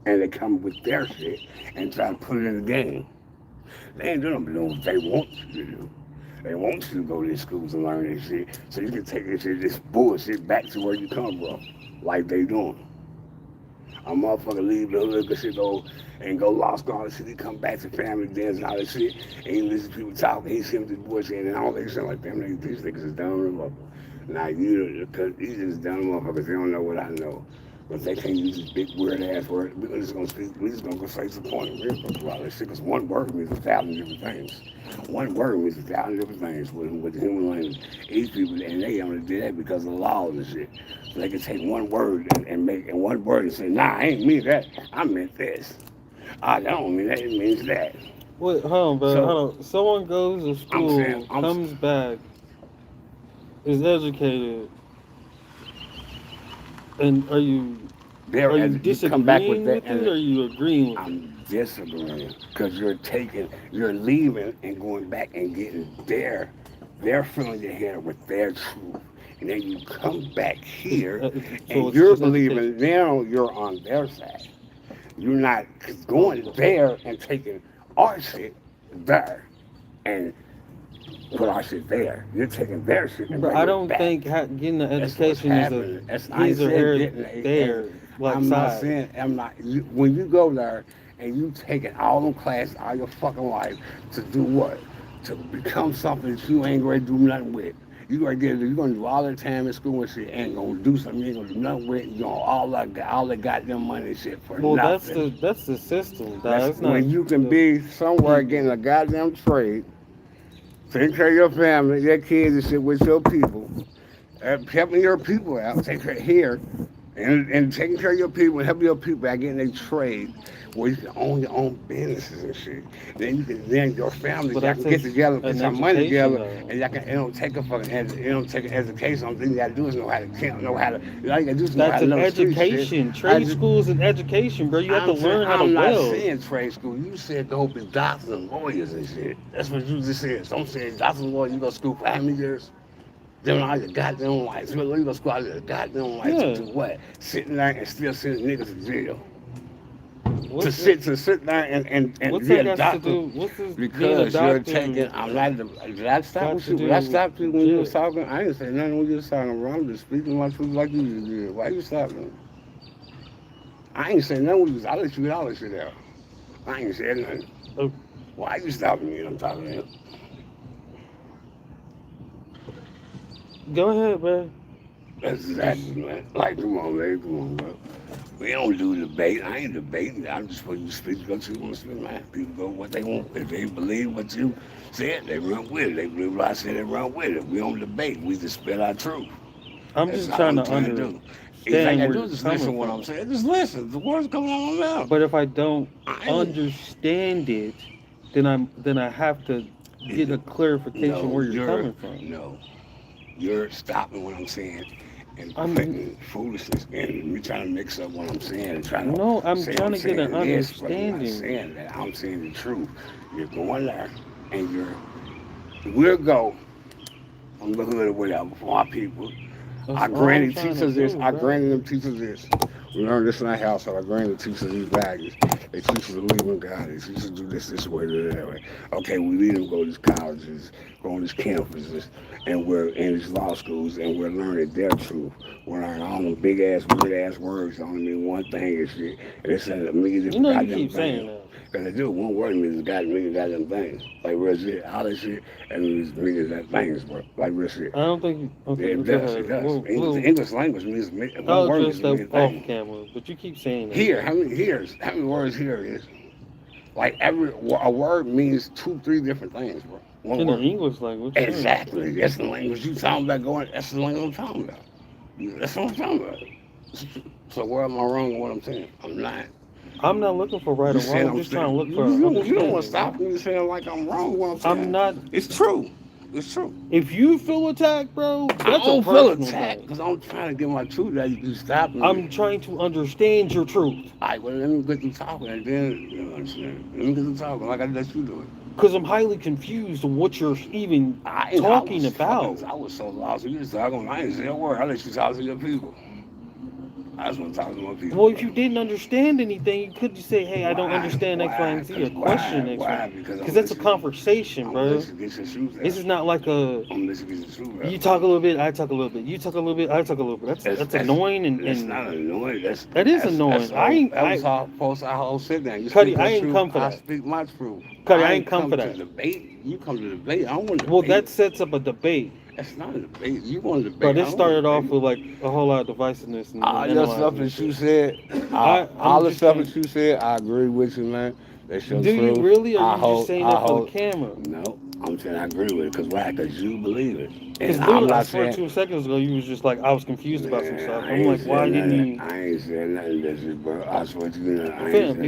And they come with their shit and try to put it in the game. They ain't doing what they want you to do. They want you to go to these schools and learn this shit so you can take this bullshit back to where you come from, like they doing. A motherfucker leave the hood, shit, go law school, all this shit. He come back to family dance and all this shit. And he listen to people talking. He see them this bullshit and all that shit like them. These niggas is dumb and motherfucker. Now you, because these just dumb motherfuckers. They don't know what I know. But they can't use this big weird ass word. We're just gonna go straight to the point. We're gonna talk about this shit because one word means 1,000 different things. One word means 1,000 different things with the human language. These people, and they only did that because of the laws and shit. So they can take one word and make one word and say, nah, I ain't mean that. I meant this. I don't mean that. It means that.
Wait, hold on, bro.
So-
Hold on. Someone goes to school, comes back, is educated, and are you
You
disagreeing
come back with that,
it, or are you agreeing with it?
I'm disagreeing because you're leaving and going back and getting they're filling your head with their truth. And then you come back here
So
and
it's
you're
just
believing
education.
now you're on their side. You're not going there and taking our shit there and put our shit there. You're taking their shit and
But
bringing
I
it
don't
back.
think getting the
That's what's
education is
happening.
a these are there like
I'm not
side.
saying when you go there and you taking all them classes all your fucking life to do what? To become something that you ain't gonna do nothing with. You're gonna do all that time in school and shit, ain't gonna do something you ain't gonna do nothing with. You know, all that goddamn money and shit for
Well,
nothing.
that's the system, dog.
That's
That's not
when you can
the
be somewhere
people.
getting a goddamn trade, taking care of your family, your kids and shit with your people, helping your people out, taking care here, and taking care of your people and helping your people out getting a trade where you can own your own businesses and shit. Then your family
But
y'all
that
can get
takes
together and put
an
some money
education,
together
though.
and y'all can it don't take a fucking it don't take an education. Only thing you gotta do is know how to count, know how to all you gotta do is know how
That's
to
an
know the street shit.
education.
I
Trade
just-
school is an education, bro. You have to learn how to
I'm not
weld.
saying trade school. You said don't be doctors and lawyers and shit. That's what you just said. So I'm saying doctors and lawyers, you go to school for how many years? Them all your goddamn life. You go to school all your goddamn life
Yeah.
to do what? Sitting there and still sending niggas to jail.
What's
To sit there and
what's
be
that
a
got to
doctor
do? What's this being a
because you're
doctor?
taking. I'm not. Did I stop
got
with
to
you?
do
Did I
with
stop you when you was
jail?
talking? I didn't say nothing when you was talking, bro. I'm just speaking my truth like you just did. Why you stopping? I ain't saying nothing when you was. I let you get all this shit out. I ain't saying nothing.
Oh.
Why you stopping me when I'm talking to you?
Go ahead, man.
That's exactly, man. Like, come on, man. Come on, bro. We don't do debate. I ain't debating. I'm just supposed to speak what you want to speak, man. People go what they want. If they believe what you said, they run with it. They believe what I said, they run with it. We don't debate. We just spit our truth.
I'm
That's
just
all
trying to
do. All
understand
I
where
do
you're
is just listen to
coming
what I'm
from.
saying. Just listen. The words coming out of my mouth.
But if I don't
I-
understand it, then I have to get a clarification where you're coming from.
No, you're stopping what I'm saying and
I'm-
putting foolishness in me trying to mix up what I'm saying and trying to
No, I'm
say
trying to get an
saying this, but I'm not
understanding.
saying that. I'm saying the truth. You're going there and we'll go on the hood or whatever for our people.
That's
Our
all
granny
I'm trying
teaches
to
us this.
do,
Our
bro.
granny them teaches this. We learned this in our household. Our granny teaches these values. They teach us to believe in God. They teach us to do this way, that way. Okay, we lead them to go to these colleges, go on these campuses, and we're in these law schools, and we're learning their truth. We're learning all them big ass, weird ass words that only mean one thing and shit. And it's a million
You
different
know you
goddamn
keep saying
things.
that.
Because they do. One word means got million goddamn things. Like real shit. All that shit, and these million that things, bro. Like real shit.
I don't think. Okay,
It
go
does.
ahead.
It does.
We'll,
The English language means one
I'll
word
address
means a
that
million
off
things.
camera, but you keep saying that.
Here, how many words here is? Like a word means 2, 3 different things, bro. One
In the
word.
English language. sure.
Exactly. That's the language you talking about going. That's the language I'm talking about. That's what I'm talking about. So where am I wrong with what I'm saying? I'm not.
I'm not looking for right
You
or wrong.
saying
I'm
I'm
just trying to look
saying
for
you don't want to
understanding.
stop me saying like I'm wrong with what I'm saying.
I'm not.
It's true. It's true.
If you feel attacked, bro,
I
that's a
don't feel
personal
attacked
thing.
because I'm trying to get my truth that you stop me.
I'm trying to understand your truth.
All right, well, let me get to talking and then, you know what I'm saying? Let me get to talking like I let you do it.
Because I'm highly confused on what you're even talking about.
I was so lost. You just talking, I ain't say a word. I let you talk to your people. I just want to talk to my people.
Well, if you didn't understand anything, you could just say, "Hey, I don't
Why?
understand X, Y, and Z," or question X,
Why?
Y.
Because
Because that's a conversation,
I'm
bro.
listening to get your shoes out.
This is not like a.
I'm listening to get your shoes out.
You talk a little bit, I talk a little bit. You talk a little bit, I talk a little bit. That's annoying
That's
and
not annoying.
that is annoying.
That was our post our whole sit down. You
Cuddy,
speak
I
your
ain't
truth,
come for
I
that.
speak my truth.
Cuddy, I ain't come for
to
that.
debate. You come to debate. I don't want to debate.
Well, that sets up a debate.
That's not a debate. You want to debate.
But
I
this
don't
started
wanna
off
debate.
with like a whole lot of divisiveness and
All your stuff
analyzing and
that you
shit.
said,
I'm
all the
just
stuff
saying-
that you said, I agree with you, man. That's your
Do
truth.
you really, or
I
are you just saying that for the camera?
No, I'm saying I agree with it. Because why? Because you believe it.
Because
And I'm
literally, I
not
swear,
saying...
2 seconds ago, you was just like, I was confused about some
Man,
stuff.
I
I'm
ain't
like, why
said
didn't
nothing.
you?
I ain't said nothing that's just, bro. I swear to you, I ain't
Fam,
said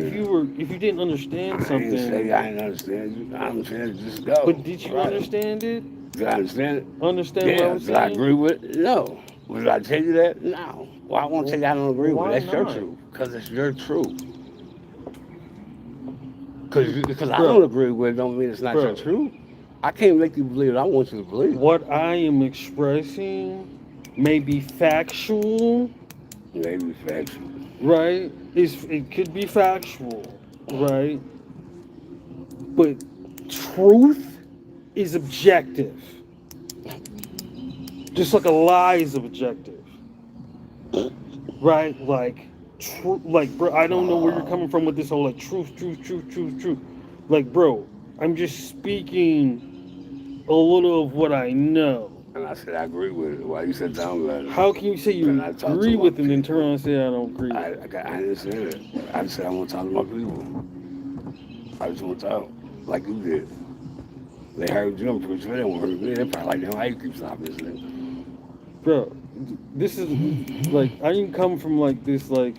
if you didn't understand
I ain't
something,
say I ain't understand you. I'm saying just go.
but did you
Right.
understand it?
Did I understand it?
Understand what I
Yeah.
was
Did I
saying?
agree with it? No. Would I tell you that? No. Well, I won't tell you I don't agree with
Why
it. That's your
not?
truth. Because it's your truth. Because I
Bro.
don't agree with it don't mean it's not
Bro.
your truth. I can't make you believe it. I want you to believe it.
What I am expressing may be factual,
Maybe factual.
right? It could be factual, right? But truth is objective. Just like a lie is objective. Right? Like bro, I don't know where you're coming from with this whole like truth. Like, bro, I'm just speaking a little of what I know.
And I said I agree with it. Why you said down about it?
How can you say you
Can I talk to
agree
my
with it and then
people?
turn around and say I don't agree with it?
I didn't say that. I just said I want to talk to my people. I just want to talk like you did. They heard you, I'm pretty sure they won't heard me. They probably like, damn, how you keep stopping this nigga?
Bro, this is like I didn't come from like this like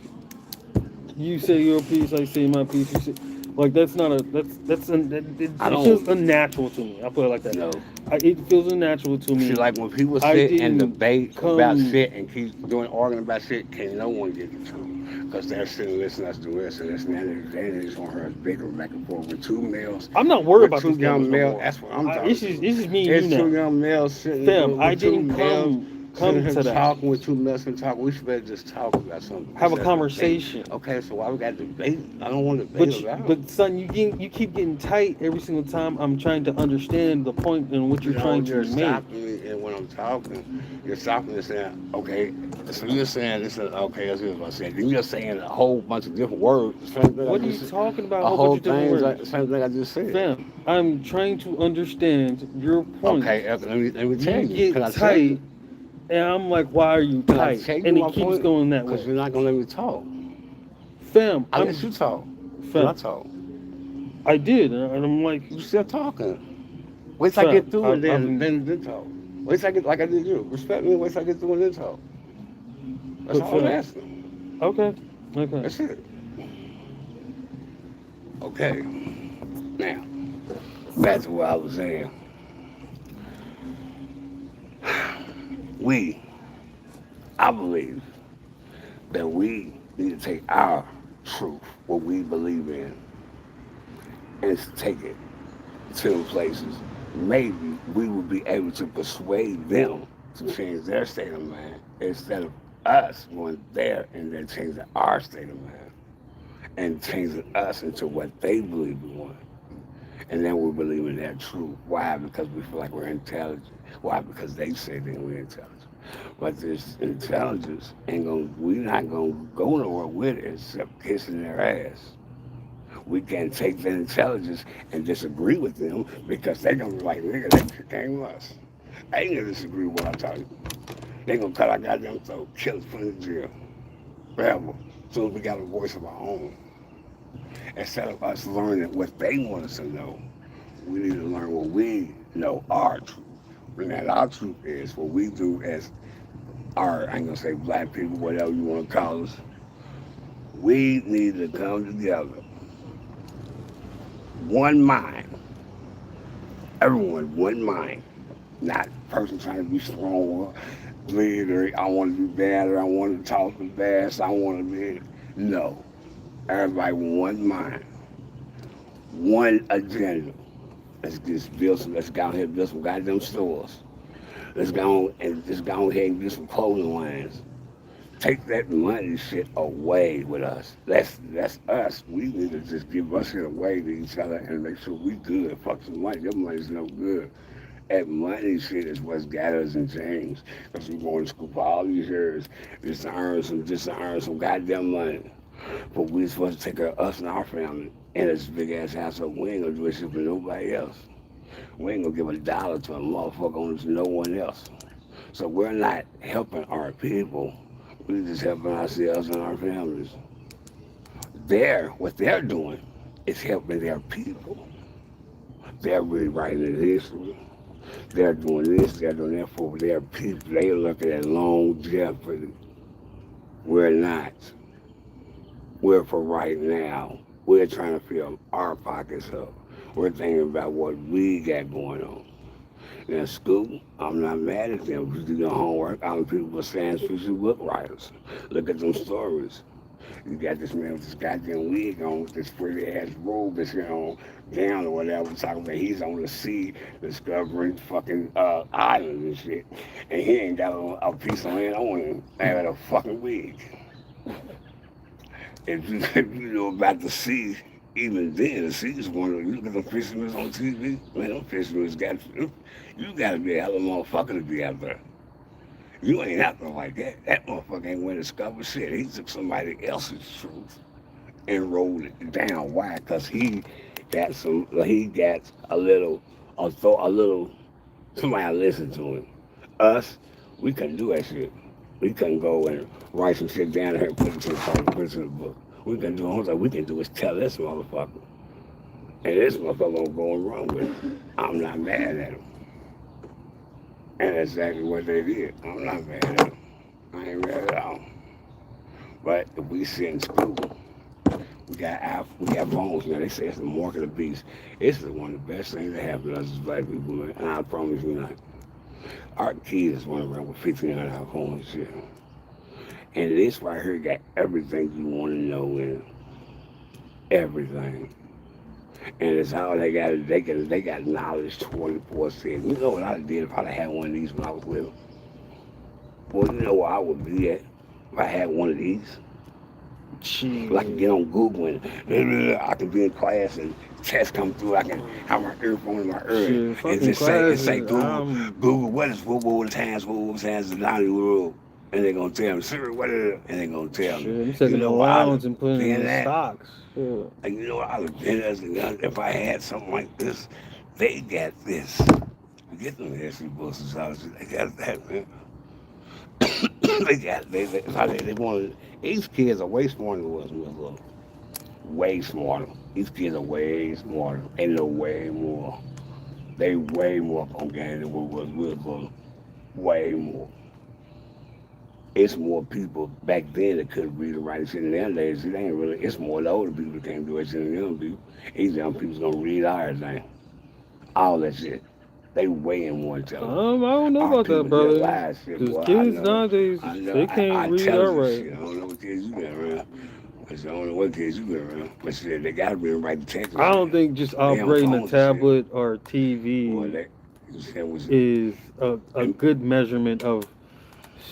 you say your piece, I say my piece. You say like that's not a it feels unnatural to me. I put it like that.
No.
It feels unnatural to me.
See, like when people sit and debate about shit and keep arguing about shit, can no one get the truth? Because they're sitting listening us do this and this and that. They just want her bicker back and forth with 2 males.
I'm not worried about
two
this
young males.
No
That's what I'm talking
This is me and
It's
you now.
2 young males sitting
Fam,
with
I
2
didn't
males.
come to that.
Talking with 2 males and talk. We should better just talk about something.
Have a conversation.
Okay, so why we got to debate? I don't want to debate about it.
But son, you keep getting tight every single time. I'm trying to understand the point in what you're trying to make.
Stopping me, and when I'm talking, you're stopping and saying, okay. So you're saying this is okay. That's what I said. Then you're saying a whole bunch of different words.
What are you talking about?
A whole thing. Same thing I just said.
Fam, I'm trying to understand your point.
Okay, let me tell you.
You get tight. And I'm like, why are you tight? And it keeps going that way.
Because you're not going to let me talk.
Fam,
I let you talk.
Fam,
I talk.
I did. And I'm like...
You still talking. Wait till I get through it, then talk. Wait till I get, like I did you. Respect me, wait till I get through and then talk. That's all I'm asking.
Okay.
That's it. Okay. Now, back to what I was saying. I believe that we need to take our truth, what we believe in, and take it to places. Maybe we will be able to persuade them to change their state of mind instead of us going there and then changing our state of mind and changing us into what they believe we want. And then we believe in that truth. Why? Because we feel like we're intelligent. Why? Because they say that we're intelligent. But this intelligence we're not gonna go nowhere with it except kissing their ass. We can't take that intelligence and disagree with them because they're gonna be like, nigga, they came us. I ain't gonna disagree with what I'm talking about. They gonna cut our goddamn throat, kill us, put us in jail. Forever. So we got a voice of our own. Instead of us learning what they want us to know, we need to learn what we know, our truth. And that our truth is what we do as or I ain't gonna say black people, whatever you want to call us, we need to come together. One mind. Everyone, one mind. Not person trying to be stronger, leader. I want to be better. I want to talk the best. I want to be. No. Everybody one mind. One agenda. Let's just build some, let's go out here and build some goddamn stores. Let's go on and just go ahead and get some clothing lines. Take that money shit away with us. That's us. We need to just give us it away to each other and make sure we good. Fuck some money. Your money's no good. That money shit is what's got us in chains. Because we going to school for all these years just to earn some goddamn money. But we supposed to take care of us and our family in this big ass house, so we ain't gonna do this shit for nobody else. We ain't gonna give $1 to a motherfucker on to no one else. So we're not helping our people. We're just helping ourselves and our families. What they're doing is helping their people. They're rewriting the history. They're doing this, they're doing that for their people. They're looking at longevity. We're not. We're for right now. We're trying to fill our pockets up. We're thinking about what we got going on. Now, school, I'm not mad at them. You do your homework. I'm people with science fiction book writers. Look at them stories. You got this man with this goddamn wig on, with this pretty ass robe that's on down or whatever, talking about he's on the sea discovering fucking islands and shit. And he ain't got a piece of land on him. And a fucking wig. If you know about the sea, even then, the sea is one of, you look at the fishermen on TV, man, them fishermen you gotta be a hell of a motherfucker to be out there. You ain't out there like that. That motherfucker ain't went to discover shit. He took somebody else's truth and rolled it down. Why? Because he got a little, somebody listen to him. Us, we couldn't do that shit. We couldn't go and write some shit down here and put it to the book. We can do all that we can do is tell this motherfucker. And this motherfucker gonna go and run with it. I'm not mad at him. And that's exactly what they did. I'm not mad at them. I ain't mad at all. But if we sit in school, we got phones now. They say it's the mark of the beast. It's one of the best things that happened to us as black people, man. And I promise you not. Our kids run around with 1,500 phones and shit. And this right here got everything you want to know in it. Everything. And it's how they got it. They got knowledge 24/7. You know what I did if I had one of these when I was little? Well, you know where I would be at if I had one of these?
Jeez.
Like I can get on Google and I can be in class and tests come through. I can have my earphone in my ear and just say Google, what were the times in the 90s world? And they're gonna tell me, Siri, what is it? And they're gonna tell me.
You're taking the allowance and putting it in the stocks. Yeah.
And you know what I would have been as a young, if I had something like this, they got this. You get them history books and stuff. They got that, man. they wanted, these kids are way smarter than us when we was little. Way smarter. These kids are way smarter. They know way more. They way more on game than we was little. Way more. It's more people back then that couldn't read and write and shit in their days. It ain't really, it's more the older people that can't do it than the young people. These young people's gonna read everything. All that shit. They way more intelligent.
I don't know about that, brother. Because kids nowadays, they can't read or write.
I don't know what kids you been around. I don't know what kids you been around. But shit, they gotta read and write the text.
I don't think just operating a tablet or TV is a good measurement of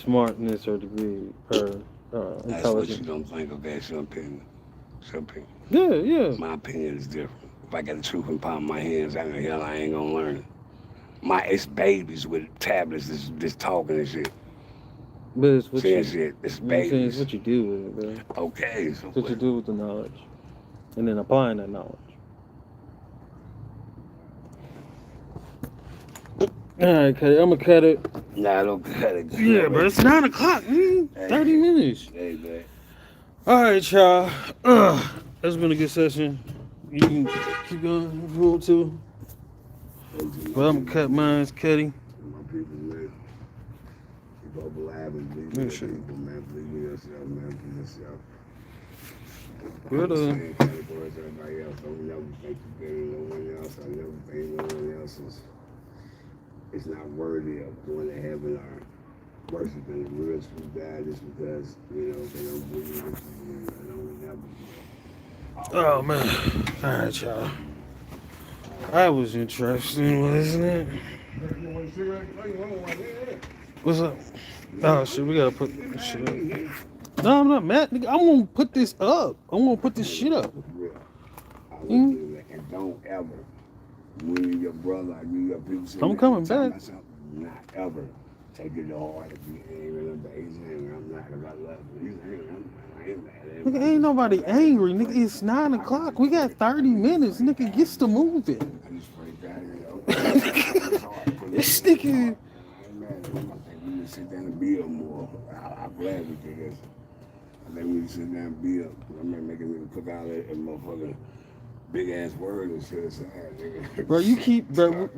smartness or degree or intelligence.
That's what you don't think. Okay, it's your opinion. It's your opinion.
Yeah.
My opinion is different. If I got the truth in palm of my hands, I know hell I ain't gonna learn it. It's babies with tablets just talking and shit.
But it's what
It's babies.
It's what you do with it, bro.
Okay. So
it's what you do with the knowledge. And then applying that knowledge. Alright, I'm gonna cut it.
Nah, don't cut it.
Yeah, but it's 9 o'clock, man. 30 minutes.
Hey, man.
Alright, y'all. That's been a good session. You can keep going if you want to. But I'm gonna cut mine, Cuddy.
My people, man. Keep up alive and
Good shit.
People, man, please be yourself, man. Be yourself.
Good,
Same category as everybody else. Don't never think you're better than no one else. I never think no one else is not worthy of going to heaven or worshiping the real true God just because, you know, they don't believe what you believe. I don't never.
Oh man. Alright, y'all. That was interesting, wasn't it?
You want a cigarette? Oh, you want one? Yeah.
What's up? Oh shit, we gotta put this shit up. No, I'm not mad, nigga. I'm gonna put this up. I'm gonna put this shit up.
And don't ever, when your brother or your people say,
I'm coming back.
Myself, not ever take it to heart if you angry and amazing. I'm not about love. He's angry. I ain't mad.
Nigga, ain't nobody angry. Nigga, it's 9 o'clock. We got 30 minutes. Nigga, gets to moving.
I just pray God, you know.
This nigga.
I ain't mad at him. I think we need to sit down and build more. I'm glad we did this. I think we need to sit down and build. I remember making me cook out that motherfucking big ass word and shit aside, nigga.
Bro, you keep, bro.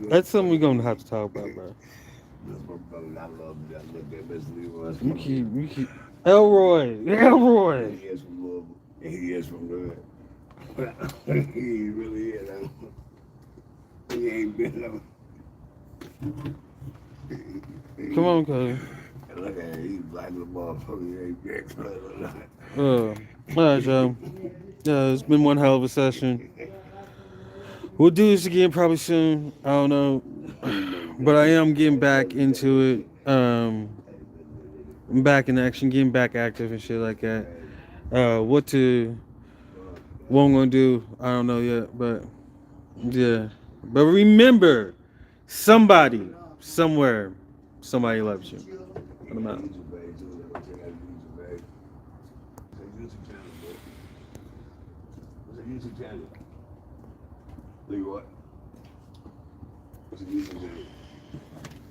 That's something we're gonna have to talk about, bro. You keep. Elroy.
He is from Louisville. He is from Louisville. He really is. He ain't been
Come on, cuz.
Look at him. He's black little motherfucker. He ain't big.
All right, y'all. It's been one hell of a session. We'll do this again probably soon. I don't know, but I am getting back into it. I'm back in action, getting back active and shit like that. What I'm gonna do, I don't know yet, but yeah. But remember, somebody, somewhere, somebody loves you. I'm out.
YouTube channel. Leave what? What's the YouTube channel?